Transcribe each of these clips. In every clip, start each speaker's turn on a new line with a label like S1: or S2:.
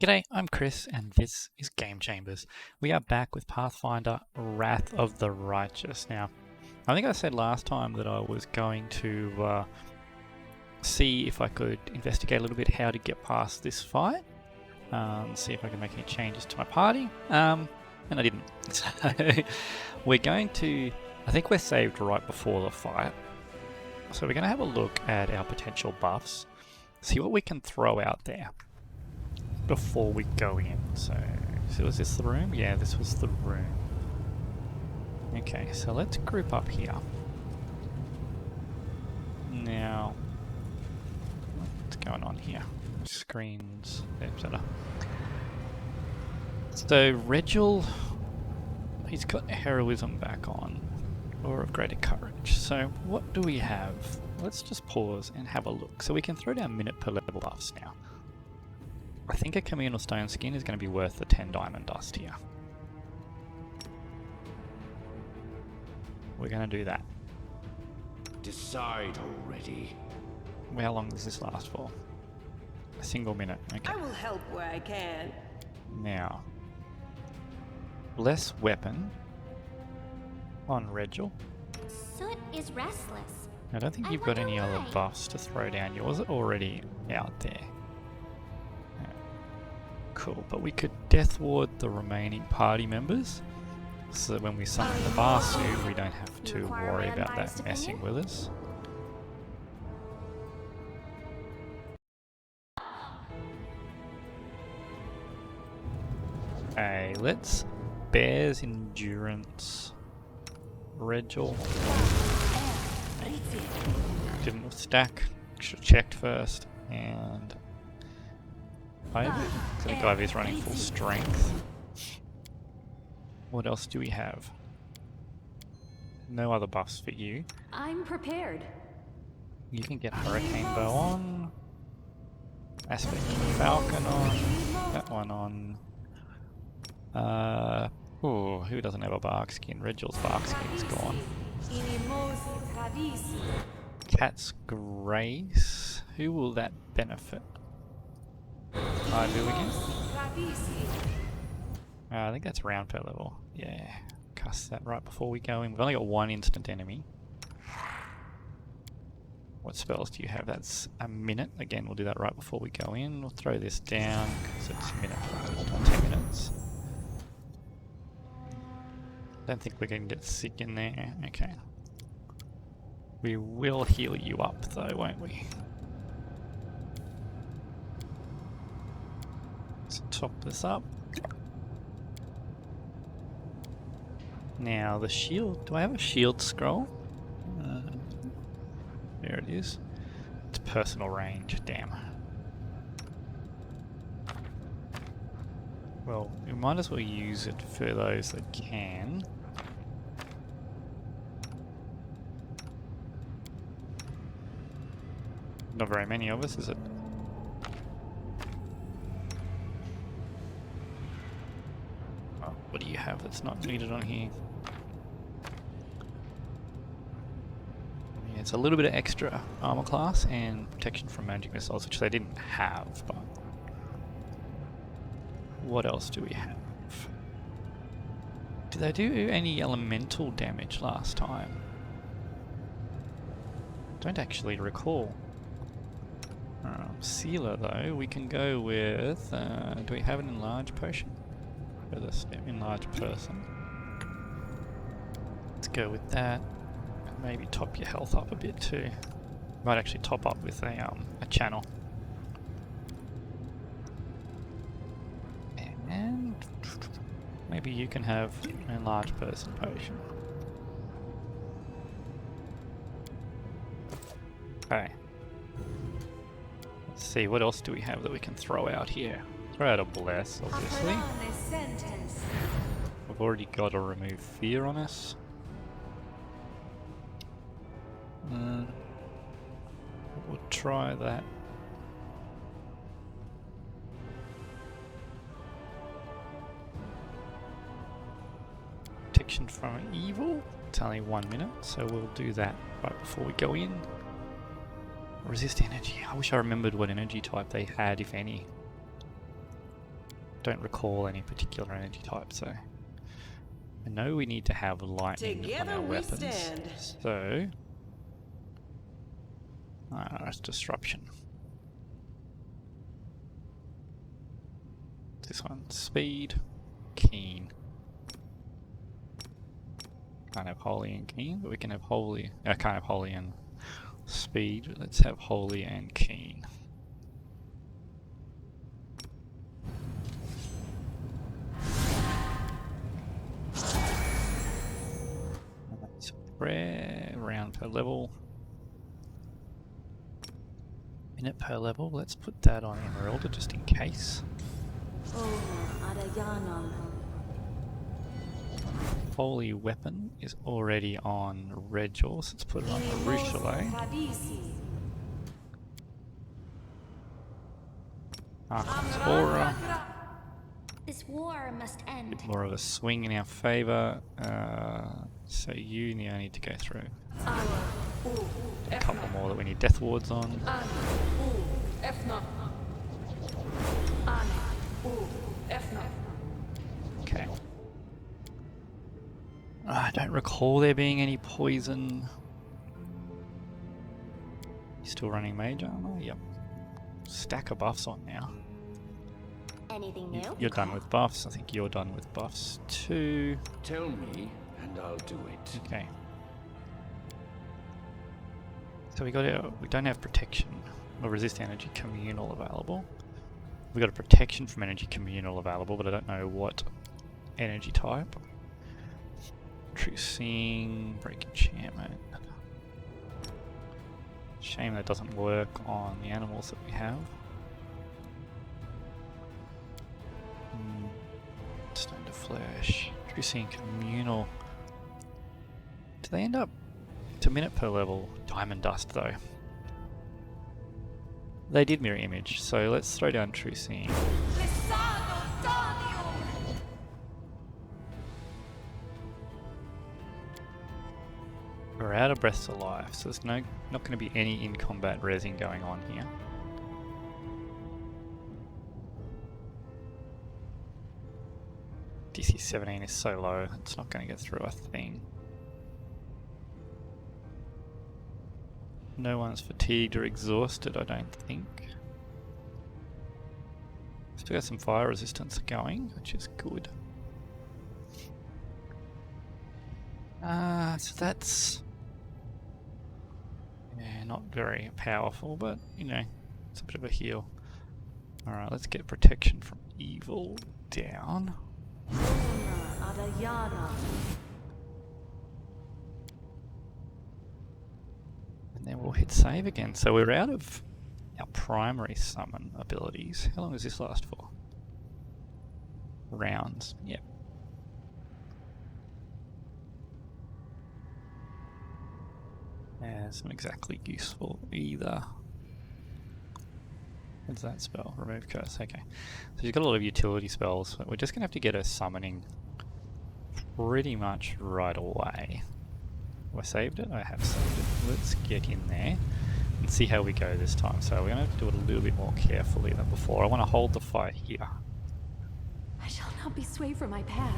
S1: G'day, I'm Chris and this is Game Chambers. We are back with Pathfinder Wrath of the Righteous. Now, I think I said last time that I was going to see if I could investigate a little bit how to get past this fight, see if I can make any changes to my party, and I didn't. So we're going to, I think we're saved right before the fight, so we're going to have a look at our potential buffs, see what we can throw out there before we go in. So was this the room? Yeah, this was the room. Okay, so let's group up here. Now, what's going on here? Screens, etc. So Regil, he's got heroism back on, or of greater courage. So what do we have? Let's just pause and have a look. So we can throw down minute per level buffs now. I think a communal stone skin is going to be worth the 10 diamond dust here. We're going to do that.
S2: Decide already.
S1: How long does this last for? A single minute. Okay.
S3: I will help where I can.
S1: Now, less weapon on Regil.
S4: Soot is restless.
S1: I don't think you've got any other buffs to throw down. Yours are already out there. Cool, but we could death ward the remaining party members so that when we summon the Barsu, we don't have to worry about that messing with us. Okay, let's Bear's Endurance Regil. Didn't stack, should have checked first, and Ivy? I think Ivy's running full strength. What else do we have? No other buffs for you.
S4: I'm prepared.
S1: You can get Hurricane Bow on. Aspect Falcon on. That one on. Oh, who doesn't have a bark skin? Regil's bark skin is gone. Cat's Grace. Who will that benefit? Ivy again? I think that's round per level. Yeah, cast that right before we go in. We've only got one instant enemy. What spells do you have? That's a minute. Again, we'll do that right before we go in. We'll throw this down because it's a minute, 10 minutes. Don't think we're going to get sick in there. Okay. We will heal you up though, won't we? Let's top this up. Now the shield, do I have a shield scroll? There it is. It's personal range, damn. Well, we might as well use it for those that can. Not very many of us, is it? What do you have that's not needed on here? Yeah, it's a little bit of extra armor class and protection from magic missiles, which they didn't have, but... What else do we have? Did they do any elemental damage last time? Don't actually recall. Sealer though, we can go with... do we have an enlarged potion? For this enlarged person. Let's go with that. Maybe top your health up a bit too. Might actually top up with a channel. And maybe you can have an enlarged person potion. Okay. Let's see, what else do we have that we can throw out here? Throw out a bless, obviously. We've already got to remove fear on us. We'll try that. Protection from evil. It's only 1 minute, so we'll do that right before we go in. Resist energy. I wish I remembered what energy type they had, if any. don't recall any particular energy type, so I know we need to have lightning
S3: Together
S1: on our
S3: we
S1: weapons.
S3: stand.
S1: So that's disruption. This one, speed, keen. Can't have holy and keen, but we can have holy. I can't have holy and speed. Let's have holy and keen. That's rare, round per level. Minute per level. Let's put that on Emerylda just in case. Holy weapon is already on Red Jaw, so let's put it on Emerylda. Alkathor.
S4: This war must end.
S1: Bit more of a swing in our favour. So you now need to go through. A couple more that we need death wards on. Okay. I don't recall there being any poison. You still running mage armor? Yep. Stack of buffs on now.
S4: Anything new?
S1: You're done with buffs. I think you're done with buffs too.
S2: Tell me, and I'll do it.
S1: Okay. So we don't have protection or resist energy communal available. We got a protection from energy communal available, but I don't know what energy type. True Seeing, Break Enchantment. Shame that doesn't work on the animals that we have. Stone to Flesh. True Seeing Communal. Do they end up to minute per level? Diamond Dust though. They did mirror image, so let's throw down True Seeing. We're out of Breath to Life, so there's not going to be any in-combat resin going on here. DC 17 is so low, it's not going to get through a thing. No one's fatigued or exhausted, I don't think. Still got some fire resistance going, which is good. So that's... yeah, not very powerful, but, you know, it's a bit of a heal. Alright, let's get protection from evil down. And then we'll hit save again. So we're out of our primary summon abilities. How long does this last for? Rounds. Yep. Yeah, it's not exactly useful either. What's that spell? Remove curse. Okay. So she's got a lot of utility spells, but we're just going to have to get her summoning pretty much right away. Have I saved it? I have saved it. Let's get in there and see how we go this time. So we're going to have to do it a little bit more carefully than before. I want to hold the fight here.
S4: I shall not be swayed from my path.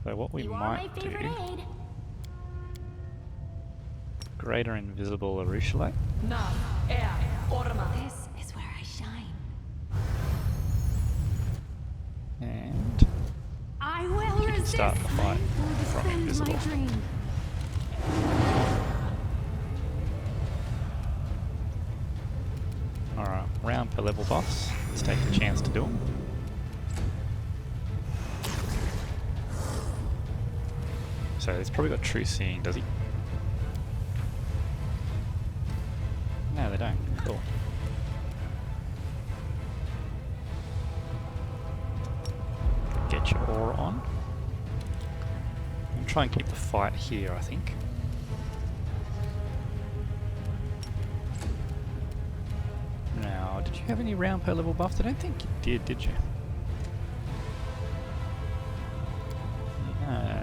S1: So what we
S4: You are
S1: might
S4: my favorite
S1: do...
S4: aid.
S1: Greater Invisible Erysiolite.
S4: This is where I shine.
S1: And
S4: I will
S1: you can
S4: resist.
S1: start the fight
S4: I
S1: from
S4: will
S1: invisible.
S4: defend my dream.
S1: Alright, round per level buffs. Let's take the chance to do them. So he's probably got True Seeing, does he? No, they don't. Cool. Get your aura on. And try and keep the fight here, I think. Now, did you have any round per level buffs? I don't think you did you? No.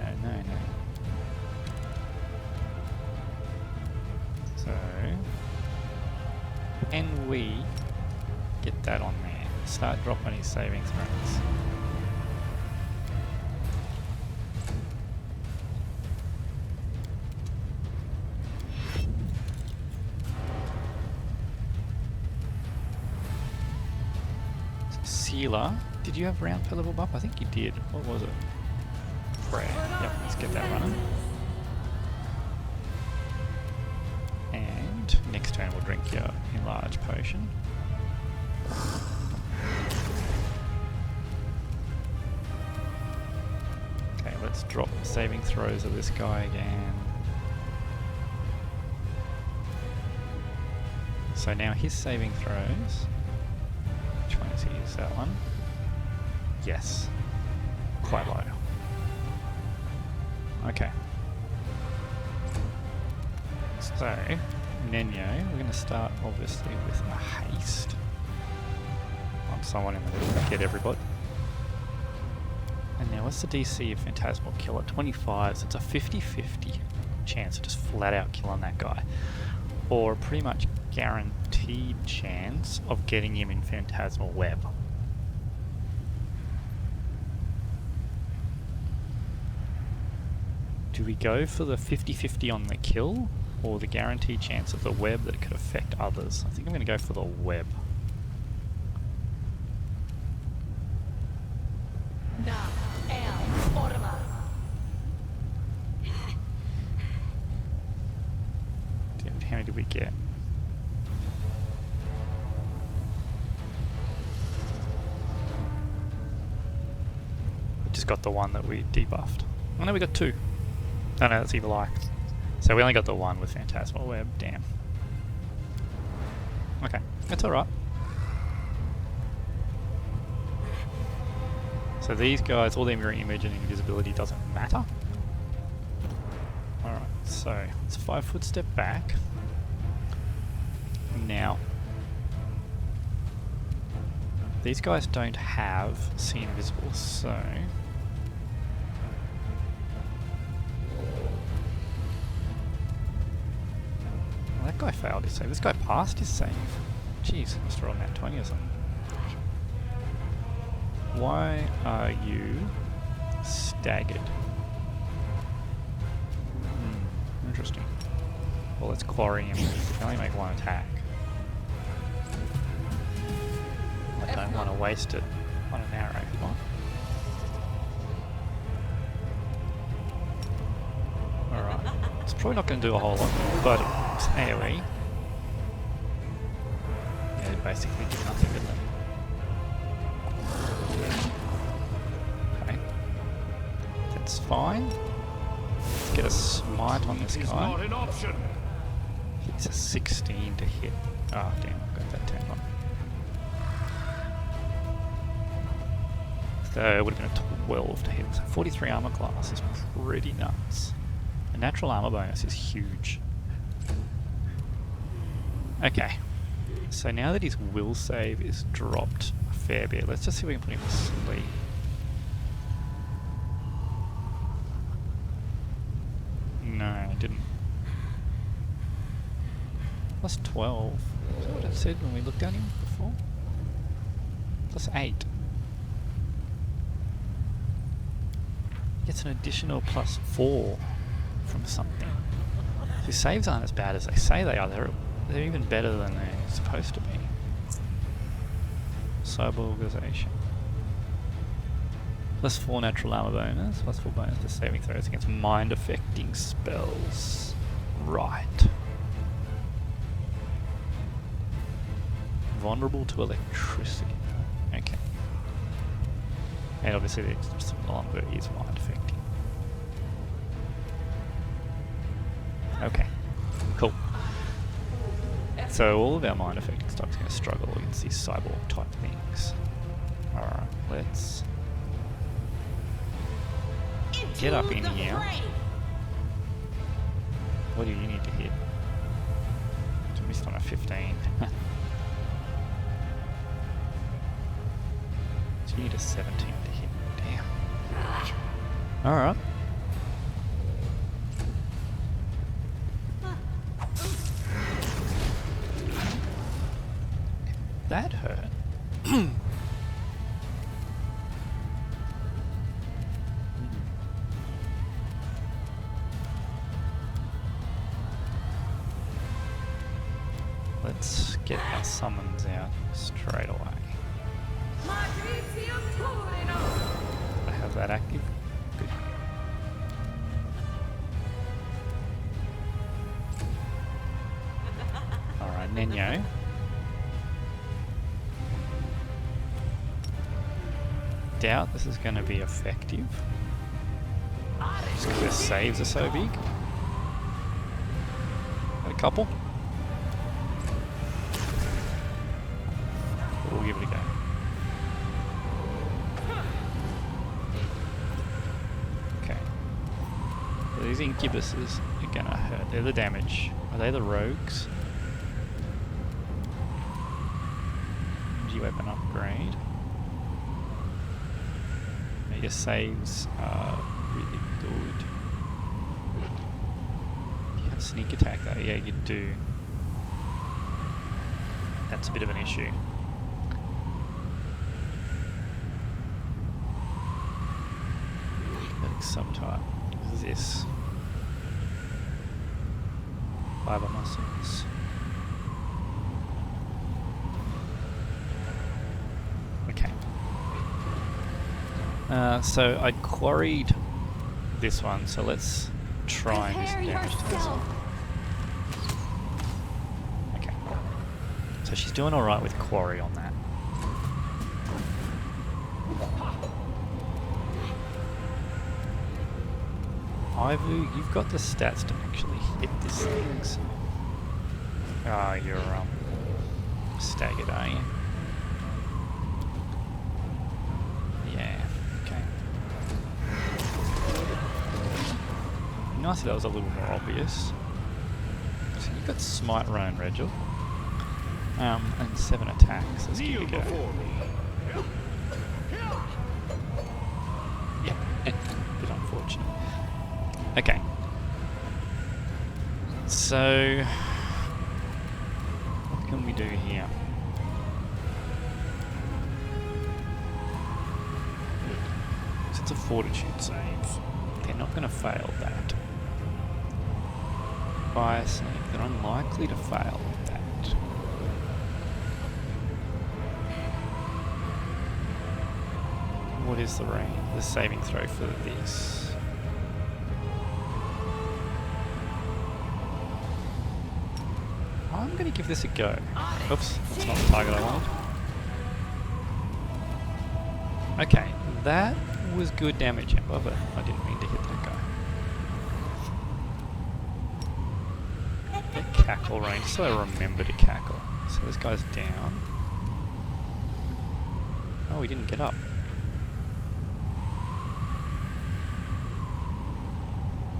S1: So, can we get that on there? start dropping his saving throws. Sealer, did you have round per level buff? I think you did. What was it? Prayer. Yep, let's get that running. And next turn we'll drink your enlarge potion. Okay, let's drop the saving throws of this guy again. So now his saving throws. Which one is he? Is that one? Yes. Quite low. Okay. So, Nenyo, we're going to start obviously with a haste on someone in the middle to get everybody. And now what's the DC of Phantasmal Killer? 25, so it's a 50-50 chance of just flat out killing that guy. Or a pretty much guaranteed chance of getting him in Phantasmal Web. Do we go for the 50-50 on the kill, or the guaranteed chance of the web that it could affect others? I think I'm going to go for the web. How many did we get? We just got the one that we debuffed. Oh no, we got two. Oh no, that's Evil Eye. So we only got the one with Phantasmal Web, damn. Okay, that's alright. So these guys, all their mirror image and invisibility doesn't matter. Alright, so it's 5 foot step back. Now, these guys don't have See Invisible, so... That guy failed his save. This guy passed his save. Jeez, must have rolled that 20 or something. Why are you staggered? Interesting. Well, let's quarry him. He can only make one attack. I don't want to waste it on an arrow. Come on. Alright. It's probably not going to do a whole lot, but it's AoE. Yeah, it basically did nothing, didn't it? Okay. That's fine. Let's get a smite on this guy. He's a 16 to hit. Oh damn, I've got that turned on. So it would have been a 12 to hit. So 43 armor class is pretty nuts. A natural armor bonus is huge. Okay. So now that his will save is dropped a fair bit, let's just see if we can put him to sleep. No, it didn't. Plus 12. Is that what it said when we looked at him before? Plus 8. Gets an additional plus 4 from something. His saves aren't as bad as they say they are. They're even better than they're supposed to be. Cyber Organization. Plus 4 natural armor bonus, plus 4 bonus to saving throws against mind affecting spells. Right. Vulnerable to electricity. Okay. And obviously the longer is mind affecting. Okay. Cool. So all of our mind affecting stuff is going to struggle against these cyborg type things. Alright, let's get up in here. What do you need to hit? I missed on a 15. So you need a 17 to hit. Damn. Alright. That hurt. get our summons out straight away. I have that active. Good. Alright, Nenyo. Doubt this is going to be effective. Just because their saves are so big. Got a couple. We'll give it a go. Okay. So these incubuses are going to hurt. They're the damage. Are they the rogues? Energy weapon upgrade. Your saves are really good. You have sneak attack though, yeah you do. That's a bit of an issue. Subtype. What is this? Fiber muscles. Okay. So I quarried this one, so let's try and do some damage to this one. Okay. So she's doing alright with quarry on that. Ivu, you've got the stats to actually hit these things. Ah, you're staggered, are you? Yeah, okay. Nice if that was a little more obvious. So you've got Smite, Run and Regil. And 7 attacks. Let's give it a go. Yep, bit unfortunate. Okay. So what can we do here? So it's a fortitude save. They're not going to fail that. Fire save. They're unlikely to fail that. What is the range? The saving throw for this? I'm going to give this a go. Oops, that's not the target I wanted. Okay, that was good damage, Ember, but I didn't mean to hit that guy. That cackle range, so I remember to cackle. So this guy's down. Oh, he didn't get up.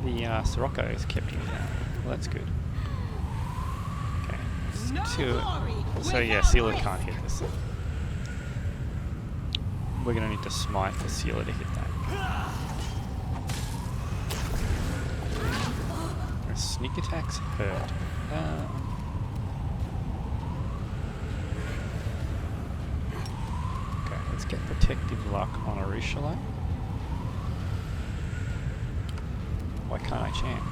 S1: The Sirocco has kept him down. Well, that's good. So yeah, Sealer can't hit this. We're going to need to smite the Sealer to hit that. Our sneak attacks hurt. Okay, let's get Protective Luck on Arushala. Why can't I chant?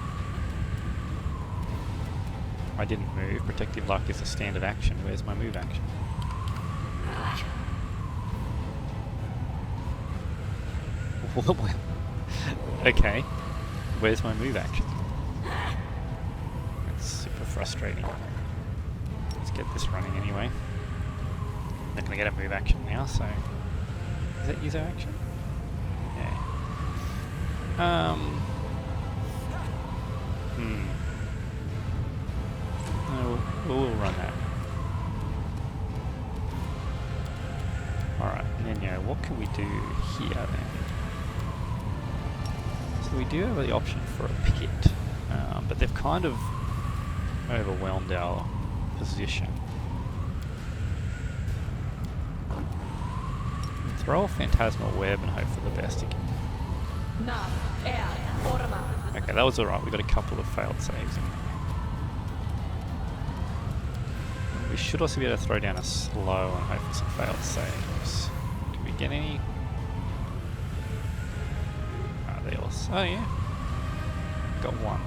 S1: I didn't move. Protective Luck is a standard action. Where's my move action? Okay. Where's my move action? That's super frustrating. Let's get this running anyway. Not gonna get a move action now, so... Is that user action? Yeah. We'll run that. Alright, and then what can we do here then? So we do have the option for a pit, but they've kind of overwhelmed our position. We'll throw a Phantasmal Web and hope for the best again. Okay, that was alright, we got a couple of failed saves in there. We should also be able to throw down a slow and hope for some failed saves. Did we get any? They also. Oh yeah. Got one.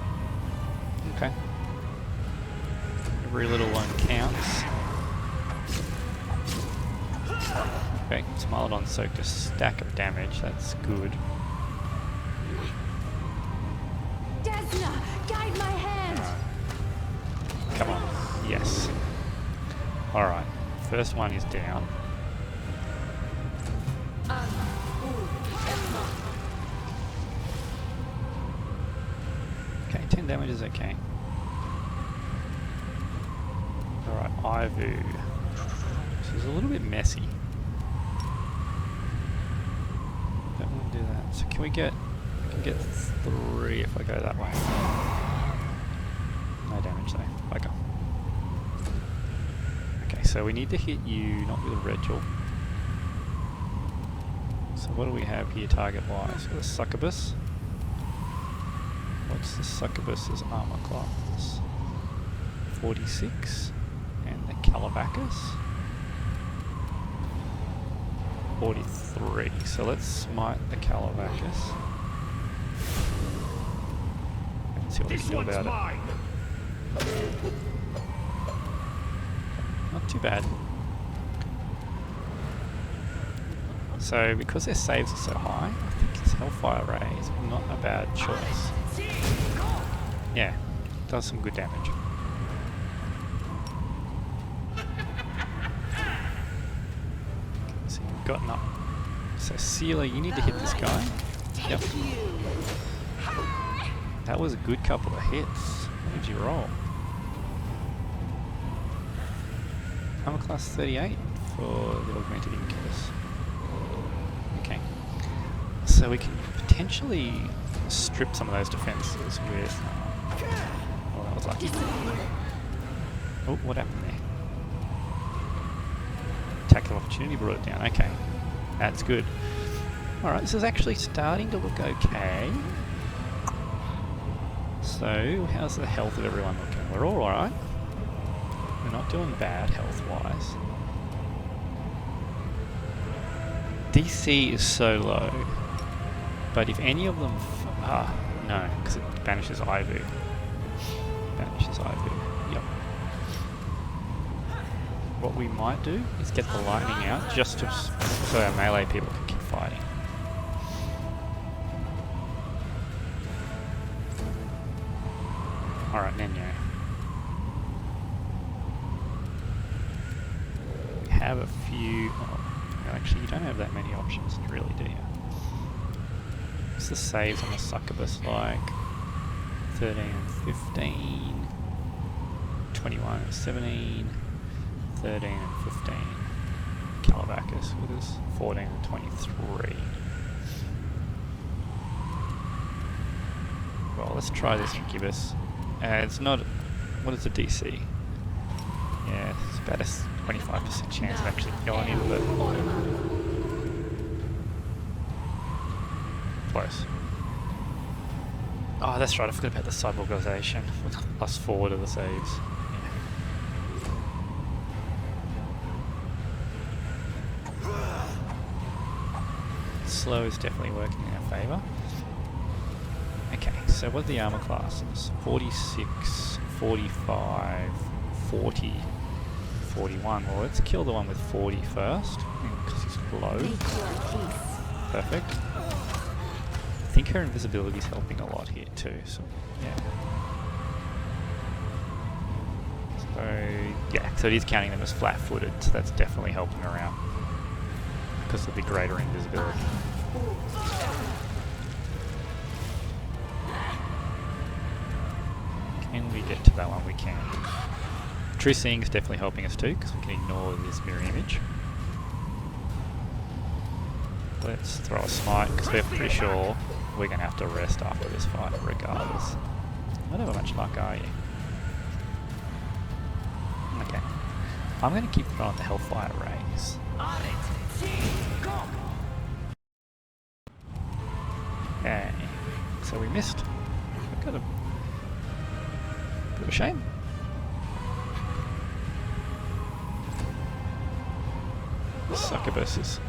S1: Okay. Every little one counts. Okay, Smilodon soaked a stack of damage, that's good.
S4: Desna, guide my hand.
S1: Come on, yes. Alright, first one is down. Okay, 10 damage is okay. Alright, Ivu. This is a little bit messy. Don't want to do that. So can we get... I can get 3 if I go that way. No damage though. Okay. Okay, so we need to hit you, not with a red jewel. So what do we have here target-wise? The succubus. What's the succubus's armor class? 46. And the Calabacus? 43. So let's smite the Calabacus. Let's see what we can do about it. Not too bad. So because their saves are so high, I think his Hellfire Ray is not a bad choice. Yeah, does some good damage. So you've gotten up. So Sealer, you need to hit this guy. Yep. That was a good couple of hits. What did you roll? Armor class 38 for the Augmented Incubus. Okay. So we can potentially strip some of those defenses with... Oh, that was lucky. Oh, what happened there? Attack of opportunity brought it down. Okay. That's good. Alright, this is actually starting to look okay. So, how's the health of everyone looking? We're all alright. We're not doing bad health-wise. DC is so low. But if any of them... no, because it banishes Ivu. Banishes Ivu, yep. What we might do is get the lightning out, just to, so our melee people can keep fighting. Alright, Nenyo. We have a few... Oh, actually, you don't have that many options, really, do you? What's the saves on the succubus like? 13 and 15, 21 and 17, 13 and 15. Calabacus with his 14 and 23. Well, let's try this Incubus. It's not... What is the DC? Yeah, it's about a 25% chance of actually going into it. Close. Oh, that's right, I forgot about the cyborgization. +4 to the saves. Yeah. Slow is definitely working in our favour. Okay, so what are the armor classes? 46, 45, 40, 41. Well, let's kill the one with 40 first, because he's low. Perfect. I think her invisibility is helping a lot here too, so yeah. So yeah, so it is counting them as flat-footed, so that's definitely helping her out because of the greater invisibility. Can we get to that one? We can. True Seeing is definitely helping us too, because we can ignore this mirror image. Let's throw a smite, because we're pretty sure we're going to have to rest after this fight, regardless. Not have much luck, are you? Okay. I'm going to keep throwing the Hellfire Rays. Okay. So we missed. We've got a bit of a shame. The succubus has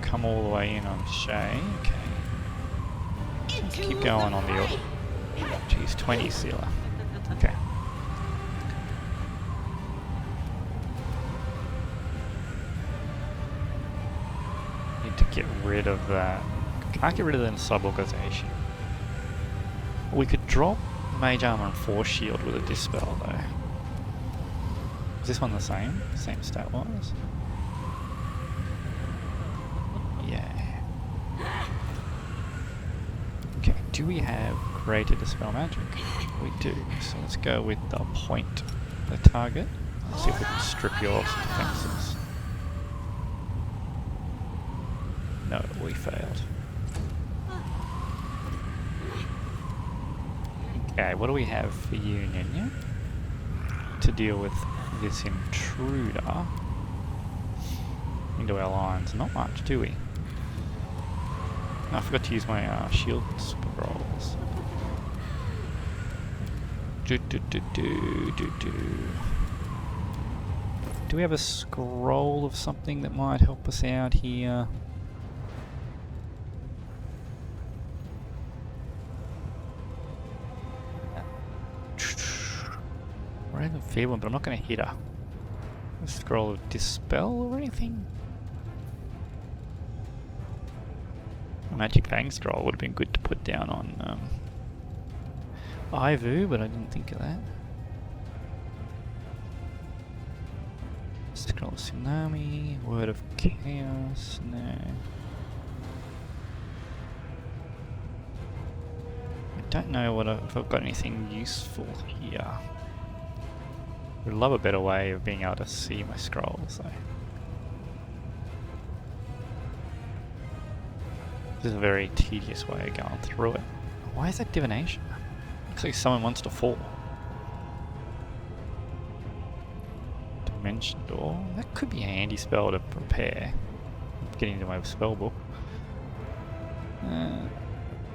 S1: come all the way in on Shay. Okay. Let's keep going on the... Geez, 20 Sealer. Okay. to get rid of that. Can't get rid of the sub-augmentation. We could drop Mage Armor and Force Shield with a Dispel though. Is this one the same? Same stat wise? Yeah. Okay, do we have greater Dispel Magic? We do. So let's go with the point the target. Let's see if we can strip you off some defenses. No, we failed. Okay, what do we have for you, Ninya? To deal with this intruder into our lines? Not much, do we? Oh, I forgot to use my shield scrolls. Do we have a scroll of something that might help us out here? I have a feeling, but I'm not going to hit her. A scroll of Dispel or anything? A Magic Fang scroll would have been good to put down on Ivu, but I didn't think of that. Scroll of Tsunami, Word of Chaos, no. I don't know if I've got anything useful here. Would love a better way of being able to see my scrolls though. This is a very tedious way of going through it. Why is that divination? Looks like someone wants to fall. Dimension door. That could be a handy spell to prepare. Getting into my spell book.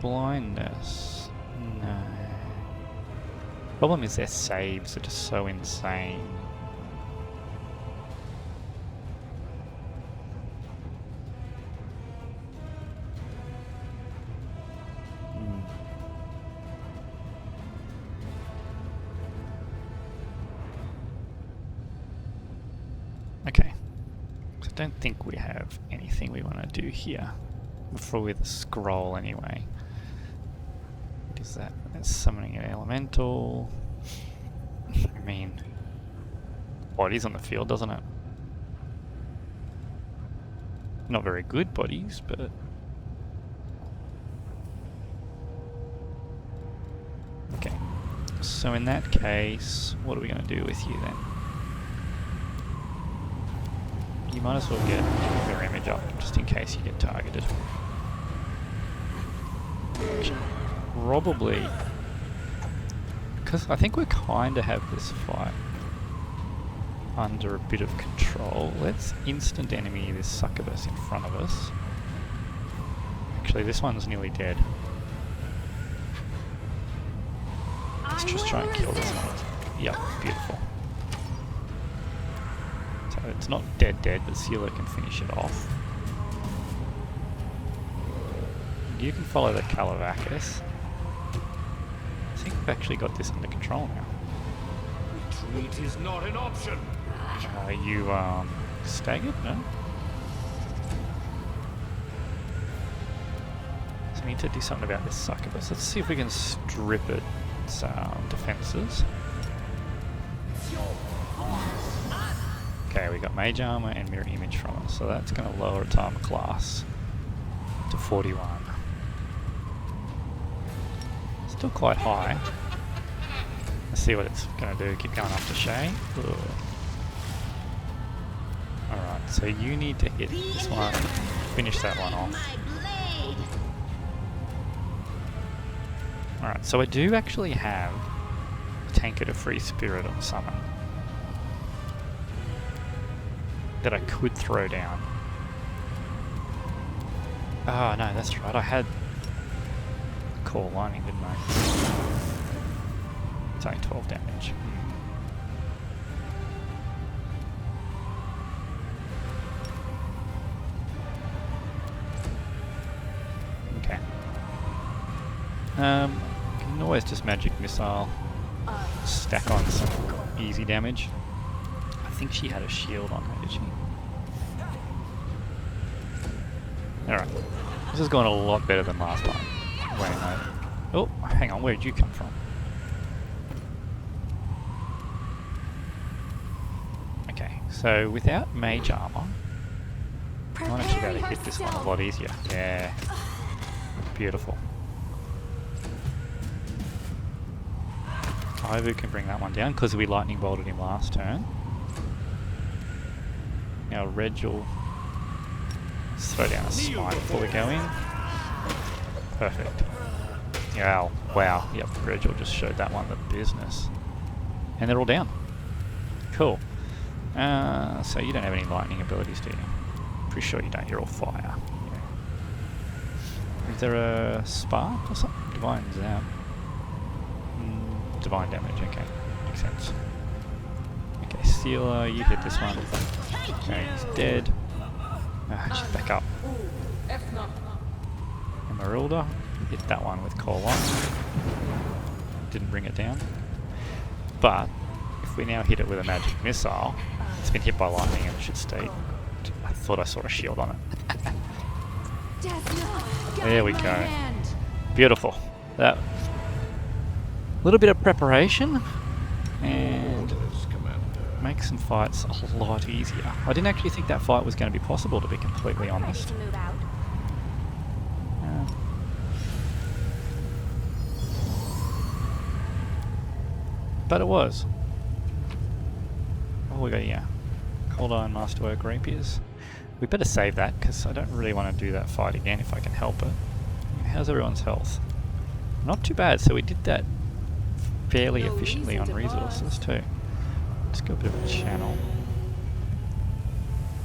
S1: Blindness. No. Problem is their saves are just so insane. Okay. So I don't think we have anything we want to do here. Before with a scroll anyway. What is that? That's summoning an elemental. I mean, bodies on the field, doesn't it? Not very good bodies, but okay. So in that case, what are we going to do with you then? You might as well get your image up just in case you get targeted. Probably, because I think we kind of have this fight under a bit of control. Let's instant enemy this succubus in front of us. Actually, this one's nearly dead. Let's just try and kill this one. Yep, beautiful. So it's not dead, but Sealer can finish it off. You can follow the Calavacus. I think we've actually got this under control now.
S2: Retreat is not an option.
S1: Are you staggered? No? So we need to do something about this succubus. Let's see if we can strip its defenses. Okay, we got Mage Armor and Mirror Image from it, so that's going to lower its armor class to 41. Still quite high. Let's see what it's going to do. Keep going after Shay. Alright, so you need to hit this one, finish that one off. Alright, so I do actually have a Tankard of Free Spirit on Summon that I could throw down. Oh no, that's right, I had Call Lining, didn't I? It's only 12 damage. Okay. You can always just Magic Missile, stack on some easy damage. I think she had a shield on her, did she? Alright. This has gone a lot better than last time. Oh, hang on, where did you come from? Okay, so without mage armor, I might actually be able to hit this one a lot easier. Yeah. Beautiful. Paizo can bring that one down because we lightning bolted him last turn. Now Reg will throw down a smite before we go in. Perfect. Yeah, wow. Yep, Reg will just showed that one the business. And they're all down. Cool. So you don't have any lightning abilities, do you? Pretty sure you don't. You're all fire. Yeah. Is there a spark or something? Divine zap. Divine damage, okay. Makes sense. Okay, Sealer, you hit this one. Okay, he's dead. She's back up. Emerylda, hit that one with Coal On. Didn't bring it down. But, if we now hit it with a magic missile, it's been hit by lightning and it should stay. I thought I saw a shield on it. There we go. Beautiful. That little bit of preparation and makes some fights a lot easier. I didn't actually think that fight was going to be possible, to be completely honest. But it was. What we got here? Cold Iron Masterwork Rapiers. We better save that because I don't really want to do that fight again if I can help it. How's everyone's health? Not too bad, so we did that fairly efficiently on resources too. Let's go a bit of a channel.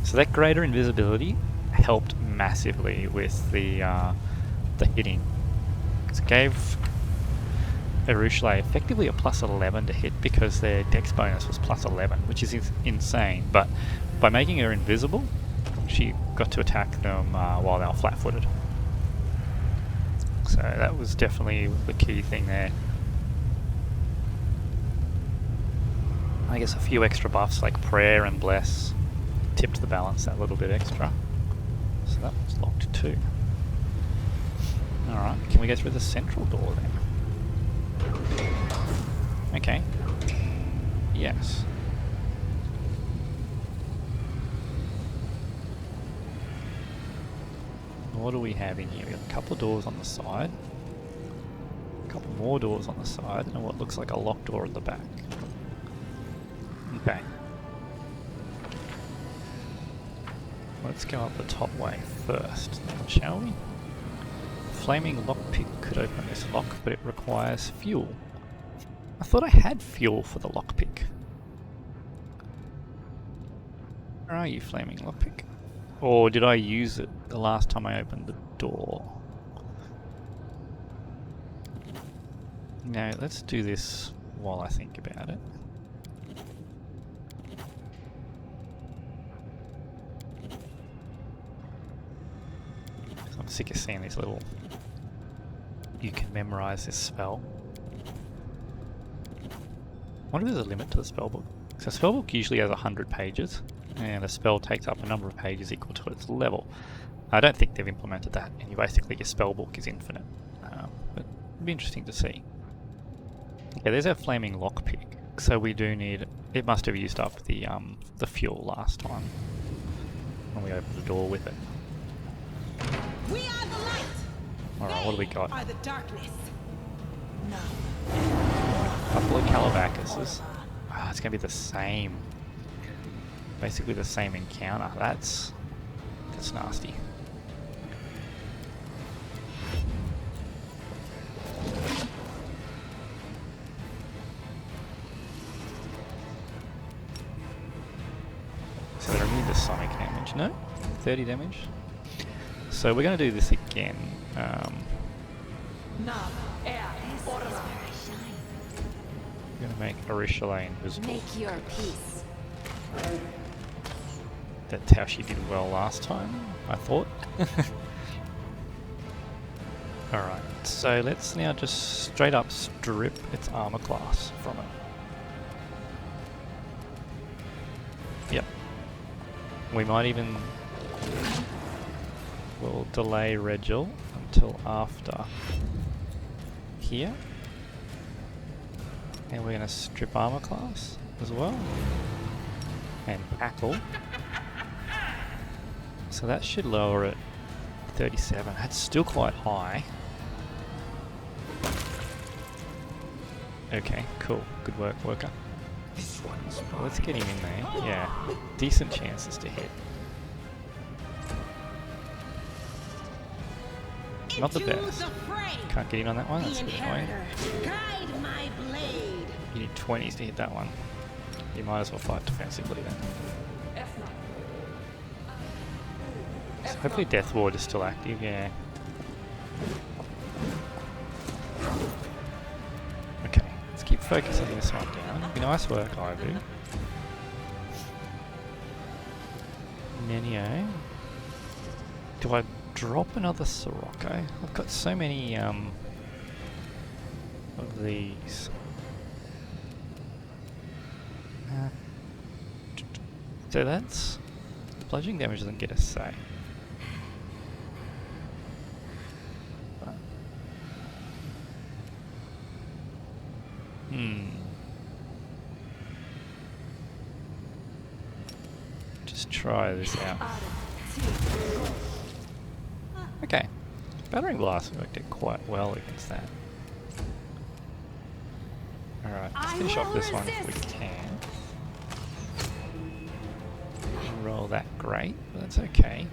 S1: So that greater invisibility helped massively with the hitting. Because it gave Emerylda effectively a plus 11 to hit because their dex bonus was plus 11, which is insane. But by making her invisible, she got to attack them while they were flat-footed. So that was definitely the key thing there. I guess a few extra buffs like Prayer and Bless tipped the balance that little bit extra. So that was locked too. Alright, can we go through the central door then? Okay. Yes. What do we have in here? We have a couple of doors on the side, a couple more doors on the side, and what looks like a locked door at the back. Okay. Let's go up the top way first, then, shall we? Flaming lockpick could open this lock, but it requires fuel. I thought I had fuel for the lockpick. Where are you, flaming lockpick? Or did I use it the last time I opened the door? No, let's do this while I think about it. I'm sick of seeing these little... You can memorize this spell. I wonder if there's a limit to the spellbook. So a spellbook usually has 100 pages, and a spell takes up a number of pages equal to its level. I don't think they've implemented that, and basically your spellbook is infinite. But it'd be interesting to see. Okay, there's our flaming lockpick. So we do need... It must have used up the fuel last time when we opened the door with it.
S3: We are the light.
S1: Alright, what do we got?
S3: Are the darkness. No.
S1: A couple of Calabacuses. Ah, it's going to be the same. Basically the same encounter. That's nasty. So they remove the sonic damage. No? 30 damage? So we're going to do this again. We're going to make Emerylda invisible.
S4: Make your peace.
S1: That's how she did well last time, I thought. Alright, so let's now just straight up strip its armor class from it. Yep. We might even we'll delay Regil until after here. And we're going to strip armor class as well. And tackle. So that should lower it 37. That's still quite high. Okay, cool. Good work, worker.
S2: This one's mine.
S1: Let's get him in there. Yeah, decent chances to hit. Not the best. Can't get in on that one, that's a bit annoying.
S3: Guide my blade.
S1: You need 20s to hit that one. You might as well fight defensively then. So hopefully Death Ward is still active, yeah. Okay, let's keep focusing this one down. Nice work, Ivu. Nenio. Do I drop another Sirocco? I've got so many of these. So that's bludgeoning damage doesn't get a say. Just try this out. Okay. Battering Blast worked out quite well against that. Alright, let's finish off this one if we can. Roll that great, but that's okay.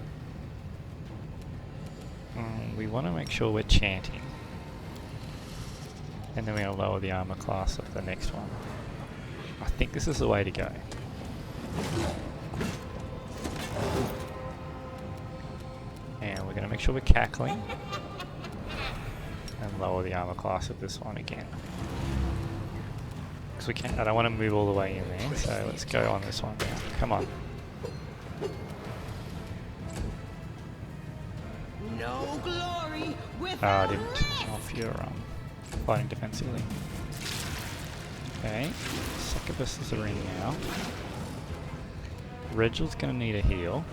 S1: We want to make sure we're chanting. And then we're going to lower the armor class of the next one. I think this is the way to go. And we're going to make sure we're cackling. And lower the armor class of this one again. Because we can't, I don't want to move all the way in there, so let's go on this one now. Come on.
S3: No glory
S1: I
S3: without
S1: didn't turn off your fighting defensively. Okay, succubuses are in now. Regil's gonna need a heal.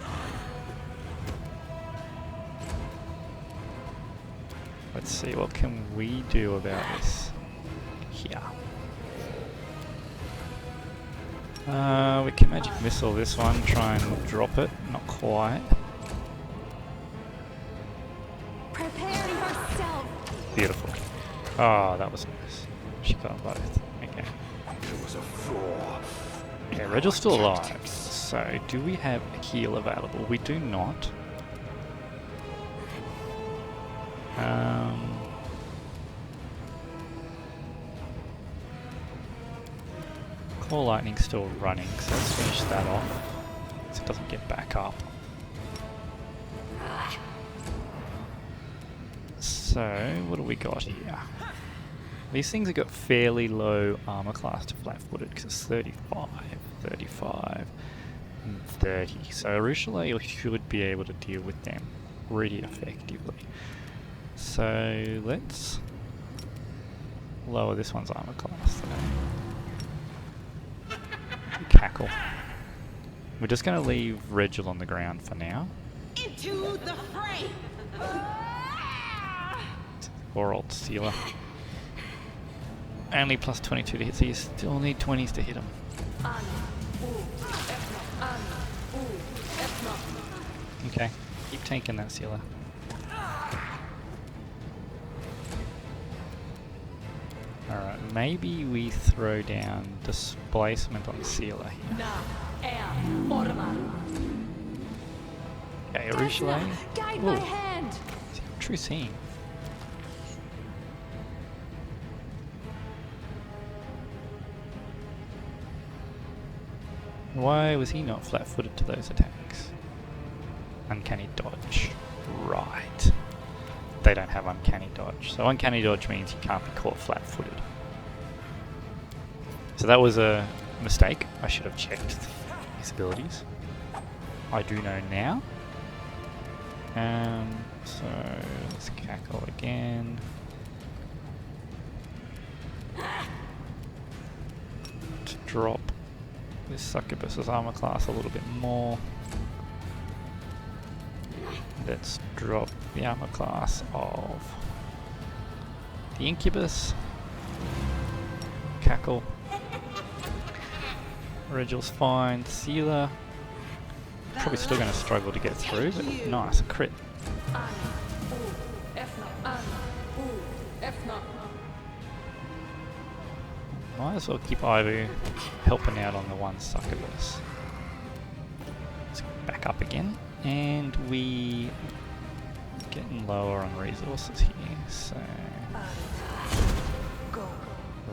S1: Let's see, what can we do about this here? We can magic missile this one, try and drop it, not quite.
S4: Prepare yourself.
S1: Beautiful. Oh, that was nice. She got both. Okay.
S2: There was a flaw.
S1: Okay, Regil's still alive. So, do we have a heal available? We do not. Claw Lightning's still running, so let's finish that off. So it doesn't get back up. So, what do we got here? These things have got fairly low armor class to flat-footed because it's 35, 35, and 30. So Arushale should be able to deal with them pretty effectively. So let's lower this one's armor class. Cackle. We're just going to leave Regil on the ground for now.
S3: into the fray.
S1: Or old Sealer. Only plus 22 to hit, so you still need 20s to hit him. Okay, keep tanking that Sealer. Alright, maybe we throw down displacement on Sealer here. Okay, Arushale.
S4: Guide my hand.
S1: True seeing. Why was he not flat-footed to those attacks? Uncanny dodge. Right. They don't have uncanny dodge. So uncanny dodge means you can't be caught flat-footed. So that was a mistake. I should have checked his abilities. I do know now. So let's cackle again. To drop this succubus's armor class a little bit more. let's drop the armor class of the Incubus. Cackle. Regal's fine. Sealer. Probably still going to struggle to get through, but nice, a crit. Might as well keep Ivu helping out on the one succubus. Let's back up again, and we getting lower on resources here, so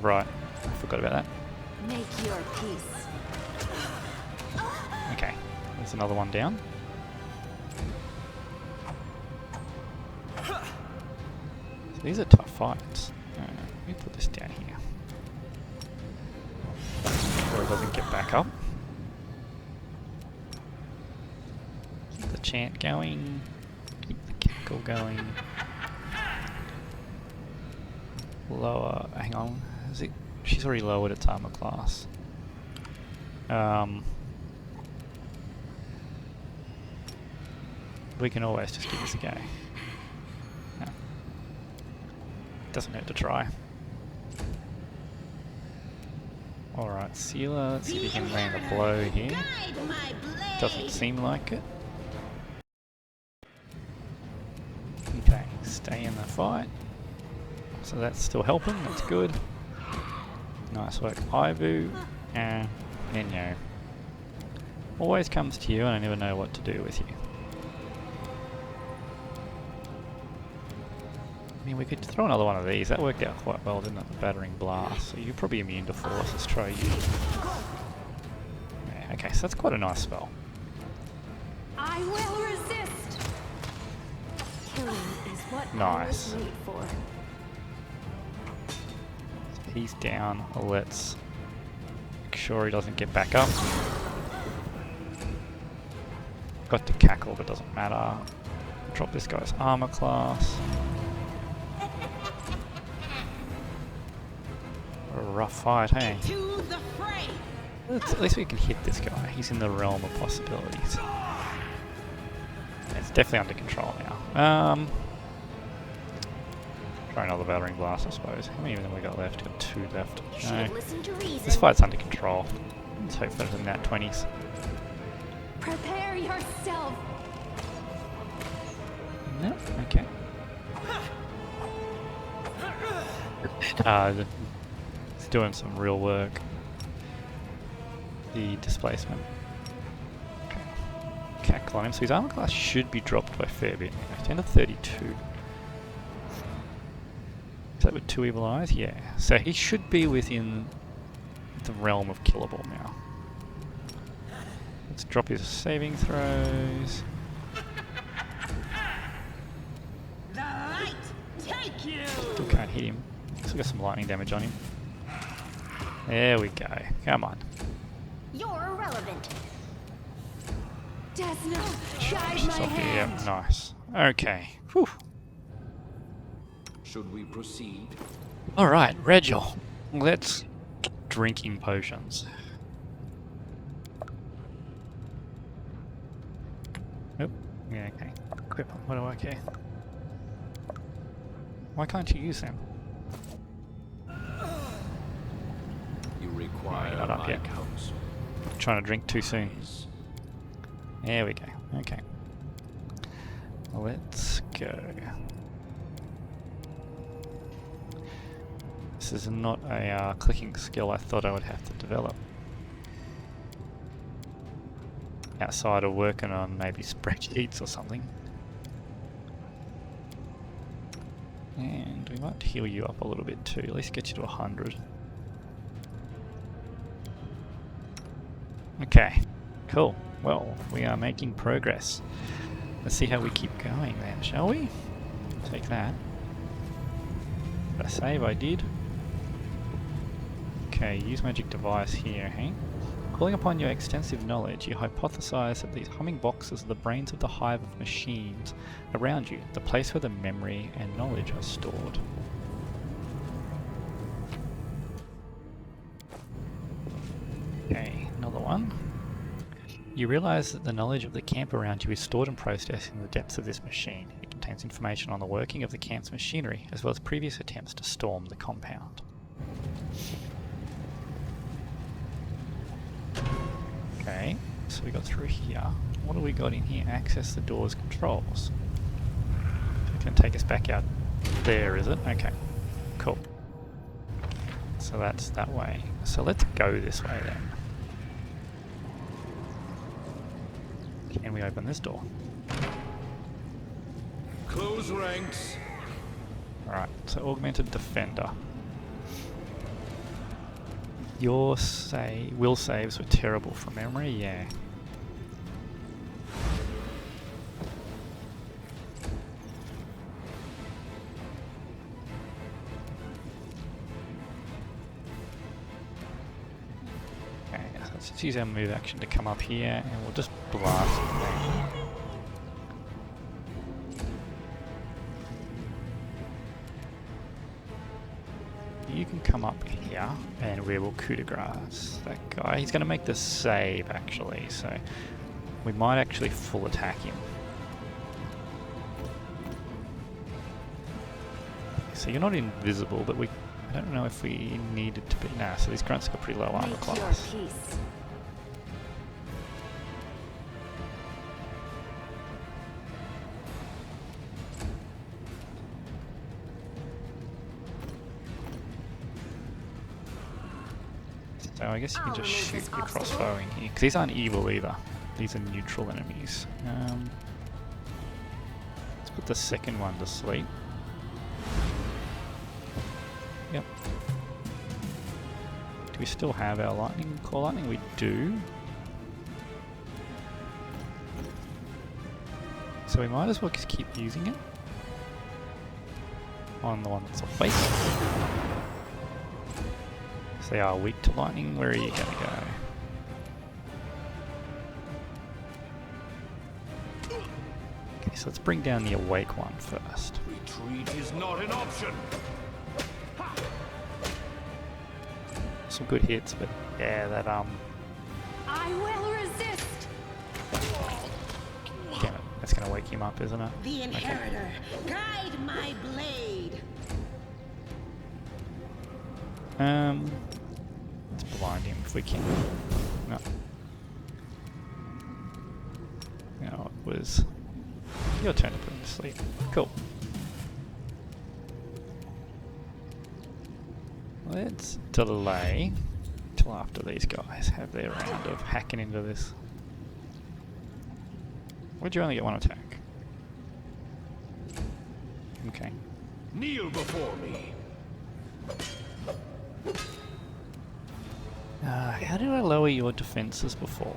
S1: right, I forgot about that.
S4: Make your peace.
S1: Okay, there's another one down. So these are tough fights. Let me put this down here. So it doesn't get back up. Keep the chant going. Keep the cackle going. Lower. Hang on. Is it? She's already lowered its armor class. We can always just give this a go. No. Doesn't hurt to try. Alright, Sealer, let's see if he can land a blow here. Doesn't seem like it. Okay, stay in the fight. So that's still helping, that's good. Nice work, Ivu, and Nenyo. Always comes to you and I never know what to do with you. I mean, we could throw another one of these. That worked out quite well, didn't it? The Battering Blast. So you're probably immune to Force. Let's try you. Yeah, okay, so that's quite a nice spell.
S4: I will resist. Killing is what
S1: Nice.
S4: I was made for.
S1: So he's down. Let's make sure he doesn't get back up. Got to cackle, but doesn't matter. Drop this guy's armor class. A rough fight, hey?
S3: To the fray.
S1: At least we can hit this guy. He's in the realm of possibilities. It's definitely under control now. Try another Battering Blast, I suppose. How many of them we got left? Got 2 left. No. This fight's under control. Let's hope for the nat 20s.
S4: Prepare yourself.
S1: No? Okay. It's doing some real work. The displacement. Okay. Cackle on him. So his armor class should be dropped by a fair bit. He's down to 32. Is that with 2 evil eyes? Yeah. So he should be within the realm of killable now. Let's drop his saving throws.
S3: The light take you.
S1: Still can't hit him. Still got some lightning damage on him. There we go. Come on.
S3: You're irrelevant.
S4: Desna, guide
S1: She's
S4: my
S1: off here.
S4: hand.
S1: Yep, nice. Okay. Whew.
S2: Should we proceed?
S1: Alright, Regil. Let's get drinking potions. Nope. Yeah, okay. Equip them. What do I care? Why can't you use them?
S2: You require
S1: Not up
S2: my
S1: yet.
S2: counsel.
S1: Trying to drink too soon. There we go. Okay. Let's go. This is not a clicking skill I thought I would have to develop. Outside of working on maybe spreadsheets or something. And we might heal you up a little bit too, at least get you to 100. Okay, cool. Well, we are making progress. Let's see how we keep going then, shall we? Take that. Did I save? I did. Okay, use magic device here, hey? Calling upon your extensive knowledge, you hypothesize that these humming boxes are the brains of the hive of machines around you, the place where the memory and knowledge are stored. Okay, another one. You realize that the knowledge of the camp around you is stored and processed in the depths of this machine. It contains information on the working of the camp's machinery, as well as previous attempts to storm the compound. Okay, so we got through here. What do we got in here? Access the door's controls. It's going to take us back out there, is it? Okay, cool. So that's that way. So let's go this way then. Can we open this door?
S2: Close ranks.
S1: Alright, so Augmented Defender. Your will saves were terrible from memory, yeah. Okay, so let's just use our move action to come up here and we'll just blast it there. You can come up here and we will coup de grace that guy. He's going to make the save actually, so we might actually full attack him. So you're not invisible, but I don't know if we needed to be. Nah, so these grunts got pretty low armor class. So I guess you can just shoot your crossbow in here, because these aren't evil either. These are neutral enemies. Let's put the second one to sleep. Yep. Do we still have our lightning, core lightning? We do. So we might as well just keep using it on the one that's awake. So they are weak to lightning. Where are you going to go? Okay, so let's bring down the awake one first.
S2: Retreat is not an option.
S1: Some good hits, but yeah, that
S4: I will resist.
S1: damn it, that's gonna wake him up, isn't it?
S3: The Inheritor, guide my blade.
S1: Let's blind him if we can. No. No, it was your turn to put him to sleep. Cool. Let's delay till after these guys have their round of hacking into this. Would you only get one attack? Okay.
S2: Kneel before me.
S1: How did I lower your defenses before?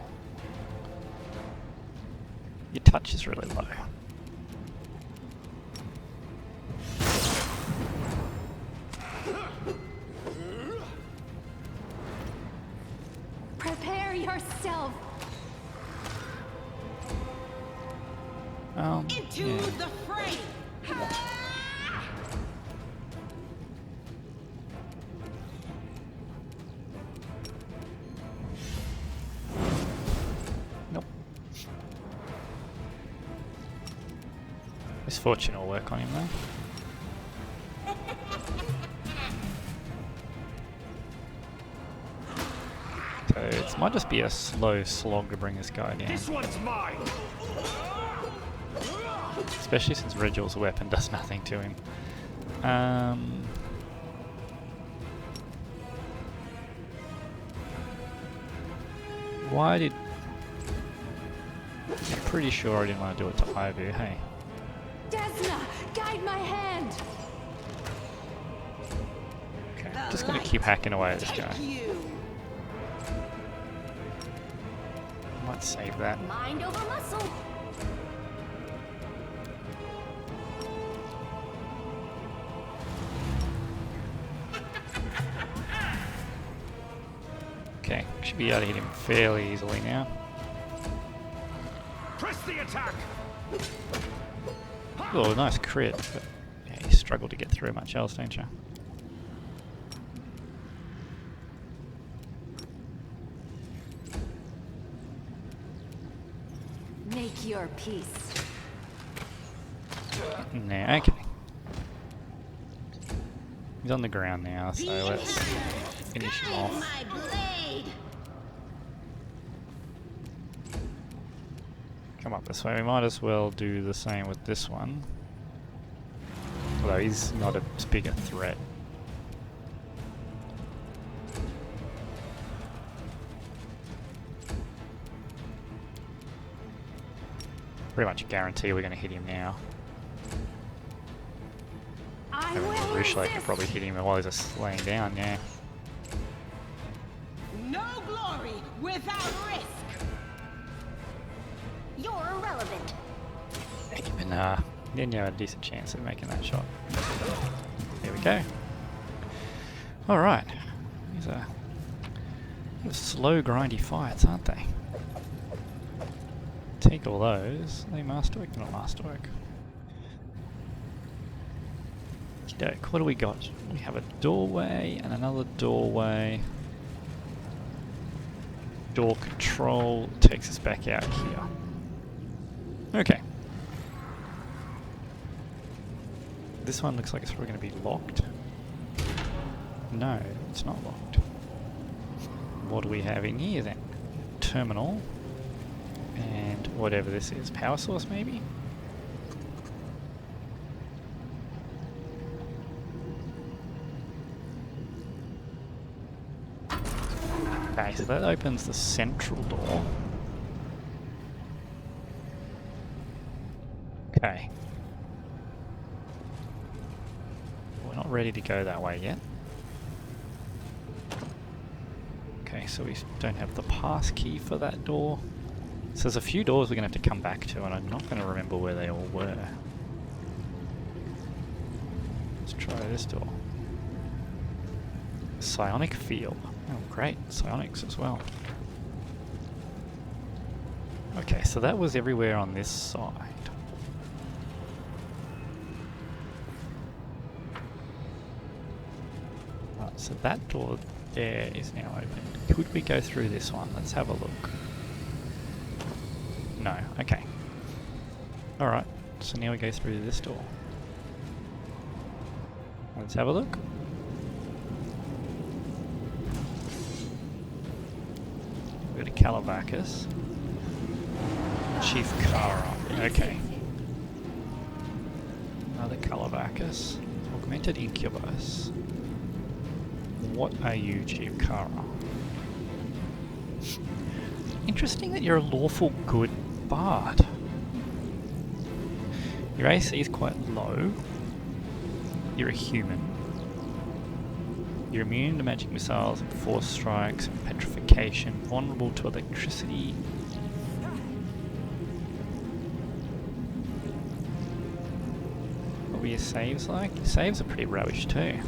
S1: Your touch is really low.
S4: Prepare yourself.
S3: Into
S1: yeah.
S3: the fray.
S1: Nope. Misfortune will work on him though. So it might just be a slow slog to bring this guy down.
S2: This one's mine.
S1: Especially since Regal's weapon does nothing to him. Why did... I'm pretty sure I didn't want to do it to Ivu, hey.
S4: Desna, guide my hand.
S1: Okay, just gonna keep hacking away at this guy. Might save that.
S4: Mind over muscle.
S1: Okay, should be able to hit him fairly easily now.
S2: Press the attack.
S1: Oh, nice crit, but yeah, you struggle to get through much else, don't you?
S4: your peace.
S1: Now, okay. He's on the ground now, so let's finish him off.
S3: My blade.
S1: Come up this way. We might as well do the same with this one. Although he's not as big a threat. Pretty much guarantee we're going to hit him now.
S4: I
S1: I mean,
S4: will
S1: Rushlight could
S4: resist.
S1: probably hit him while he's just laying down, yeah.
S3: No glory without risk. You're irrelevant.
S1: Even, didn't have a decent chance of making that shot. There we go. Alright. These are slow, grindy fights, aren't they? Take all those. Are they masterwork? Not masterwork. What do we got? We have a doorway and another doorway. Door control takes us back out here. Okay. This one looks like it's probably going to be locked. No, it's not locked. What do we have in here then? Terminal. And whatever this is. Power source maybe? Okay, so that opens the central door. Okay. We're not ready to go that way yet. Okay, so we don't have the pass key for that door. So there's a few doors we're going to have to come back to, and I'm not going to remember where they all were. Let's try this door. Psionic field. Oh great, psionics as well. Okay, so that was everywhere on this side. Right, so that door there is now open. Could we go through this one? Let's have a look. No, okay. Alright, so now we go through this door. Let's have a look. We've got a Calabacus. Chief Kara. Okay. Another Calabacus. Augmented Incubus. What are you, Chief Kara? Interesting that you're a lawful good bard. Your AC is quite low. You're a human. You're immune to magic missiles and force strikes and petrification, vulnerable to electricity. What were your saves like? Your saves are pretty rubbish too.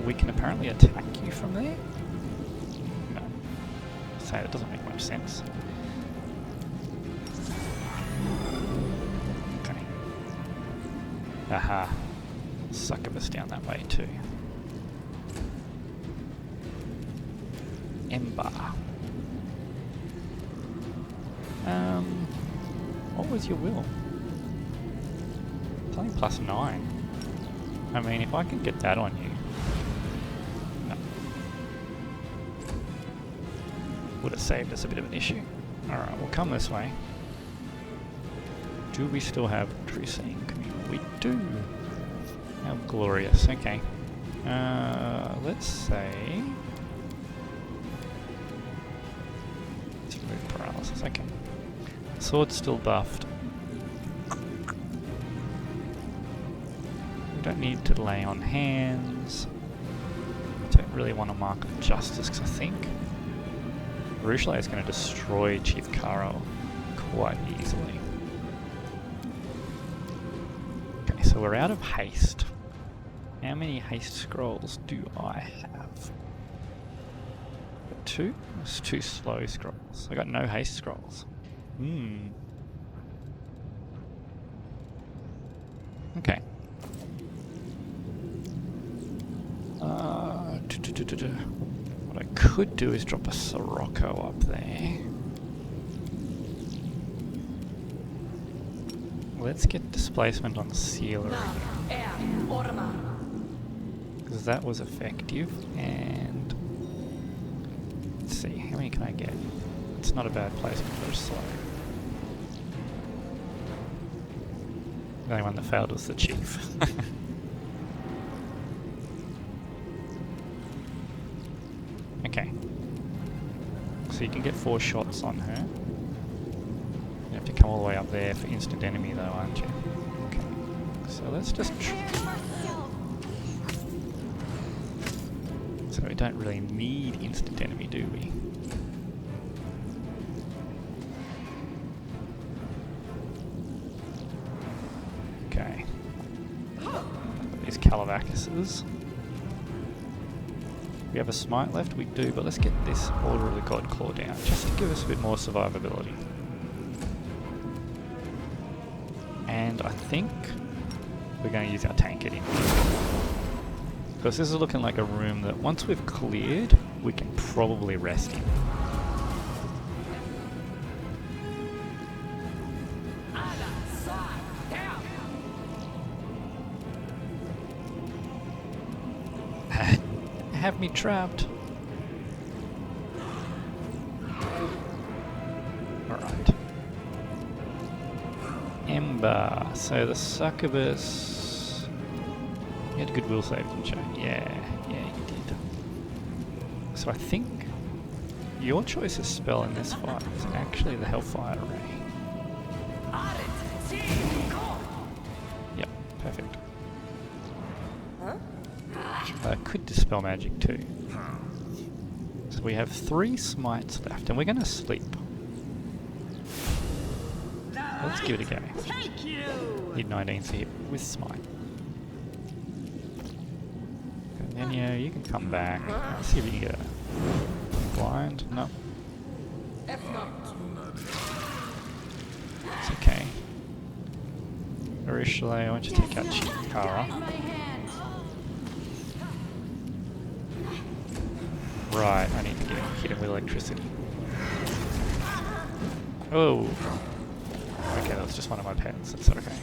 S1: We can apparently attack you from there? No. So that doesn't make much sense. Okay. Aha. Succubus down that way too. Ember. What was your will? It's only +9. I mean, if I can get that on you. No. Would have saved us a bit of an issue. Alright, we'll come this way. Do we still have True Seeing? We do. How glorious. Okay. Let's say... let's remove paralysis. Okay. Sword's still buffed. We don't need to lay on hands. Don't really want to mark of justice because I think Rushlight is going to destroy Chief Karo quite easily. Okay, so we're out of haste. How many haste scrolls do I have? 2? It's 2 slow scrolls. I got no haste scrolls. Okay. What I could could do is drop a Sirocco up there. Let's get displacement on Sealer because that was effective. And let's see, how many can I get? It's not a bad placement for a slow. The only one that failed was the Chief. Okay. So you can get 4 shots on her. You have to come all the way up there for instant enemy though, aren't you? Okay. So let's just... So we don't really need instant enemy, do we? Okay. These Calavacuses. We have a smite left? We do, but let's get this Order of the God Claw down, just to give us a bit more survivability. And I think we're going to use our tank in. Because this is looking like a room that once we've cleared, we can probably rest in. Have me trapped. Alright. Ember. So the succubus... You had a good will save, didn't you? Yeah, you did. So I think your choice of spell in this fight is actually the Hellfire Ray. Yep, perfect. Could dispel magic too. So we have 3 smites left, and we're going to sleep. Let's give it a go. Need 19 to hit with smite. And then you can come back. Let's see if you can get a blind. No. It's okay. Emerylda, I want you to take out Chikara. Right, I need to hit him with electricity. Oh! Okay, that's just one of my pets, that's okay.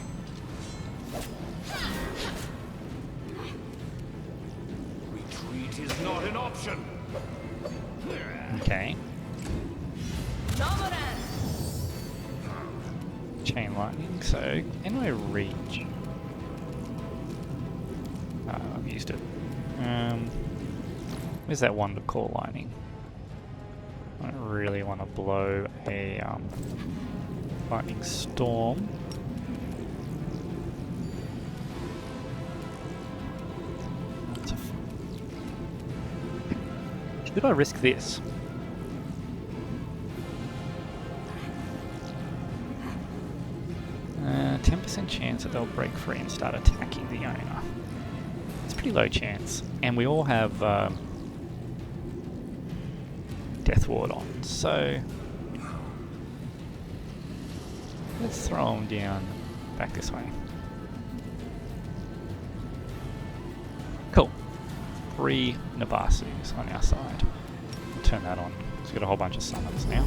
S2: Retreat is not an option.
S1: Okay. Chain lightning, so anyway, reach. I've used it. Where's that one to call lightning? I don't really want to blow a lightning storm. Should I risk this? Uh, 10% chance that they'll break free and start attacking the owner. It's a pretty low chance. And we all have Death Ward on, so let's throw them down back this way. Cool. 3 Nabasus on our side. We'll turn that on. So we've got a whole bunch of summons now.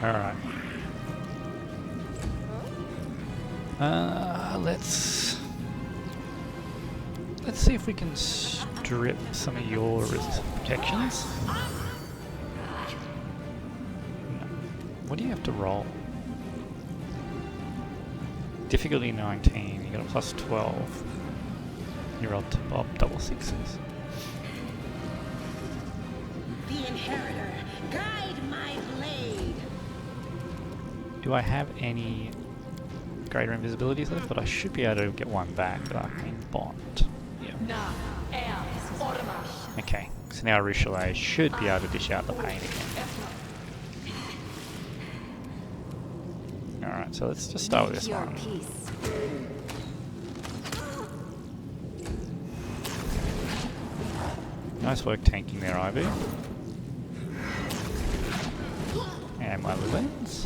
S1: Alright. Let's see if we can strip some of your protections. No. What do you have to roll? Difficulty 19, you got a plus 12. You rolled double 6s.
S3: The Inheritor, guide my blade.
S1: Do I have any greater invisibilities left? But I should be able to get one back with Arcane Bond. Yeah. Okay, so now Emerylda should be able to dish out the pain again. Alright, so let's just start with this one. Nice work tanking there, Ivy. And my Lulens.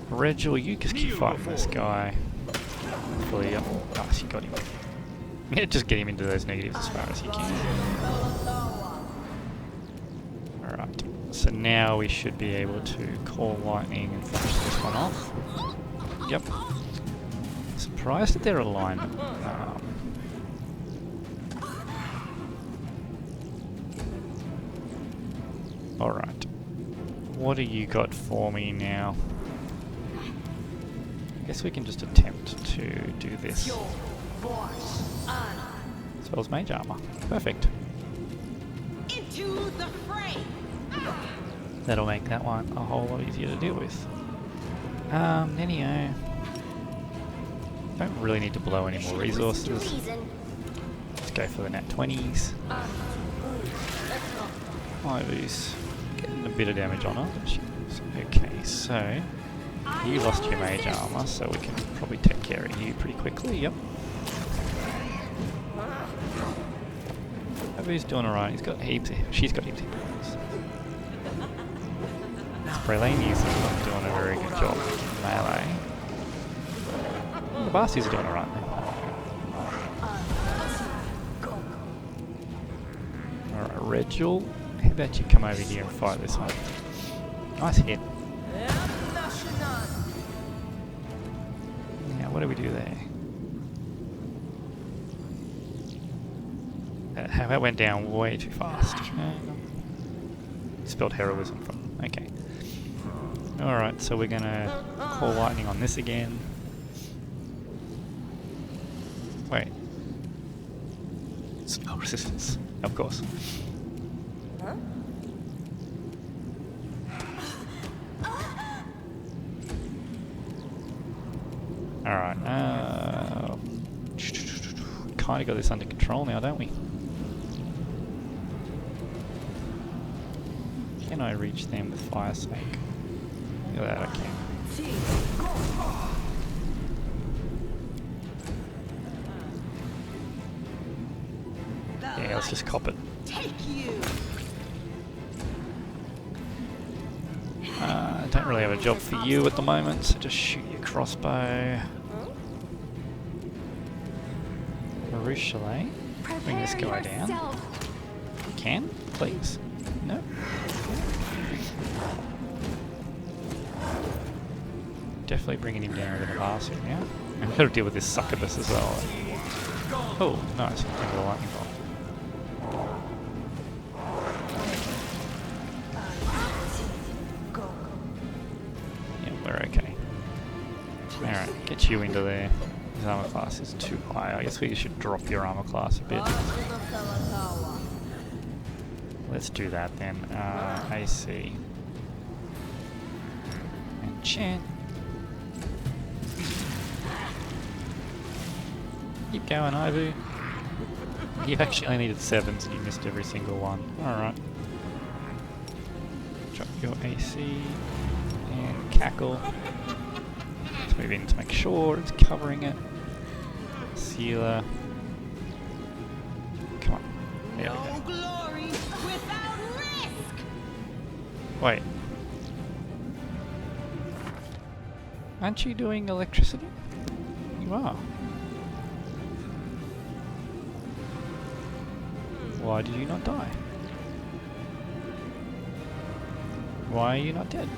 S1: Regil, you just keep fighting this guy. Hopefully, oh, she got him. Yeah, just get him into those negatives as far as you can. Alright, so now we should be able to call lightning and finish this one off. Yep. Surprised at their alignment. Alright. What do you got for me now? I guess we can just attempt to do this. Spells mage armor. Perfect.
S3: Into the fray.
S1: That'll make that one a whole lot easier to deal with. Anyhow. Don't really need to blow any more resources. Let's go for the nat 20s. Ivy's getting a bit of damage on her. Okay, so you lost your mage armor, so we can probably take care of you pretty quickly. Yep. Ivy's doing alright. He's got heaps. She's got heaps of points. Brelani's not doing a very good job in melee. The Barsies are doing alright then. Alright, Regil, how about you come over here and fight this one? Nice hit. Now, what do we do there? That went down way too fast. Spelled heroism from them. Okay. Alright, so we're gonna call lightning on this again. Wait. Spell resistance, of course. Alright, kind of got this under control now, don't we? Can I reach them with Fire Snake? Look at that, I can. Yeah, let's just cop it. Don't really have a job for you at the moment, so just shoot your crossbow. Marouche Chalet. Bring this guy down. You can, please. No. Definitely bringing him down to the last one now. And we've got to deal with this succubus as well. Oh, nice. Into the lightning bolt. Yeah, we're okay. Alright, get you into there. His armor class is too high. I guess we should drop your armor class a bit. Let's do that then. AC. Enchant. Keep going, Ivu. You've actually only needed 7s and you missed every single one. Alright. Drop your AC and cackle. Let's move in to make sure it's covering it. Sealer. Come on. There we go.
S3: Glory without risk.
S1: Wait. Aren't you doing electricity? You are. Why did you not die? Why are you not dead?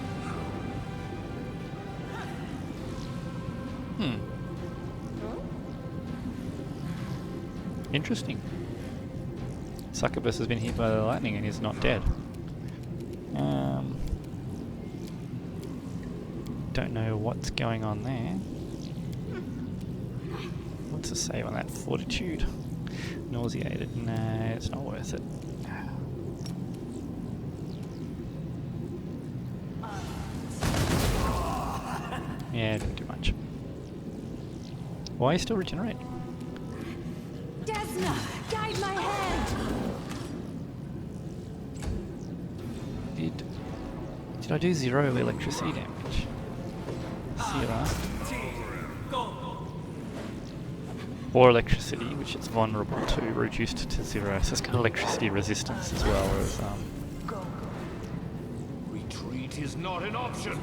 S1: Interesting. Succubus has been hit by the lightning and is not dead. Don't know what's going on there. What's the save on that? Fortitude. Nauseated. Nah, it's not worth it. Yeah, didn't do much. Why are you still regenerate?
S4: Desna, guide my hand.
S1: Did I do 0 electricity damage? Sealer. Or electricity, which it's vulnerable to, reduced to 0. So it's got electricity resistance as well as
S2: Retreat is not an option.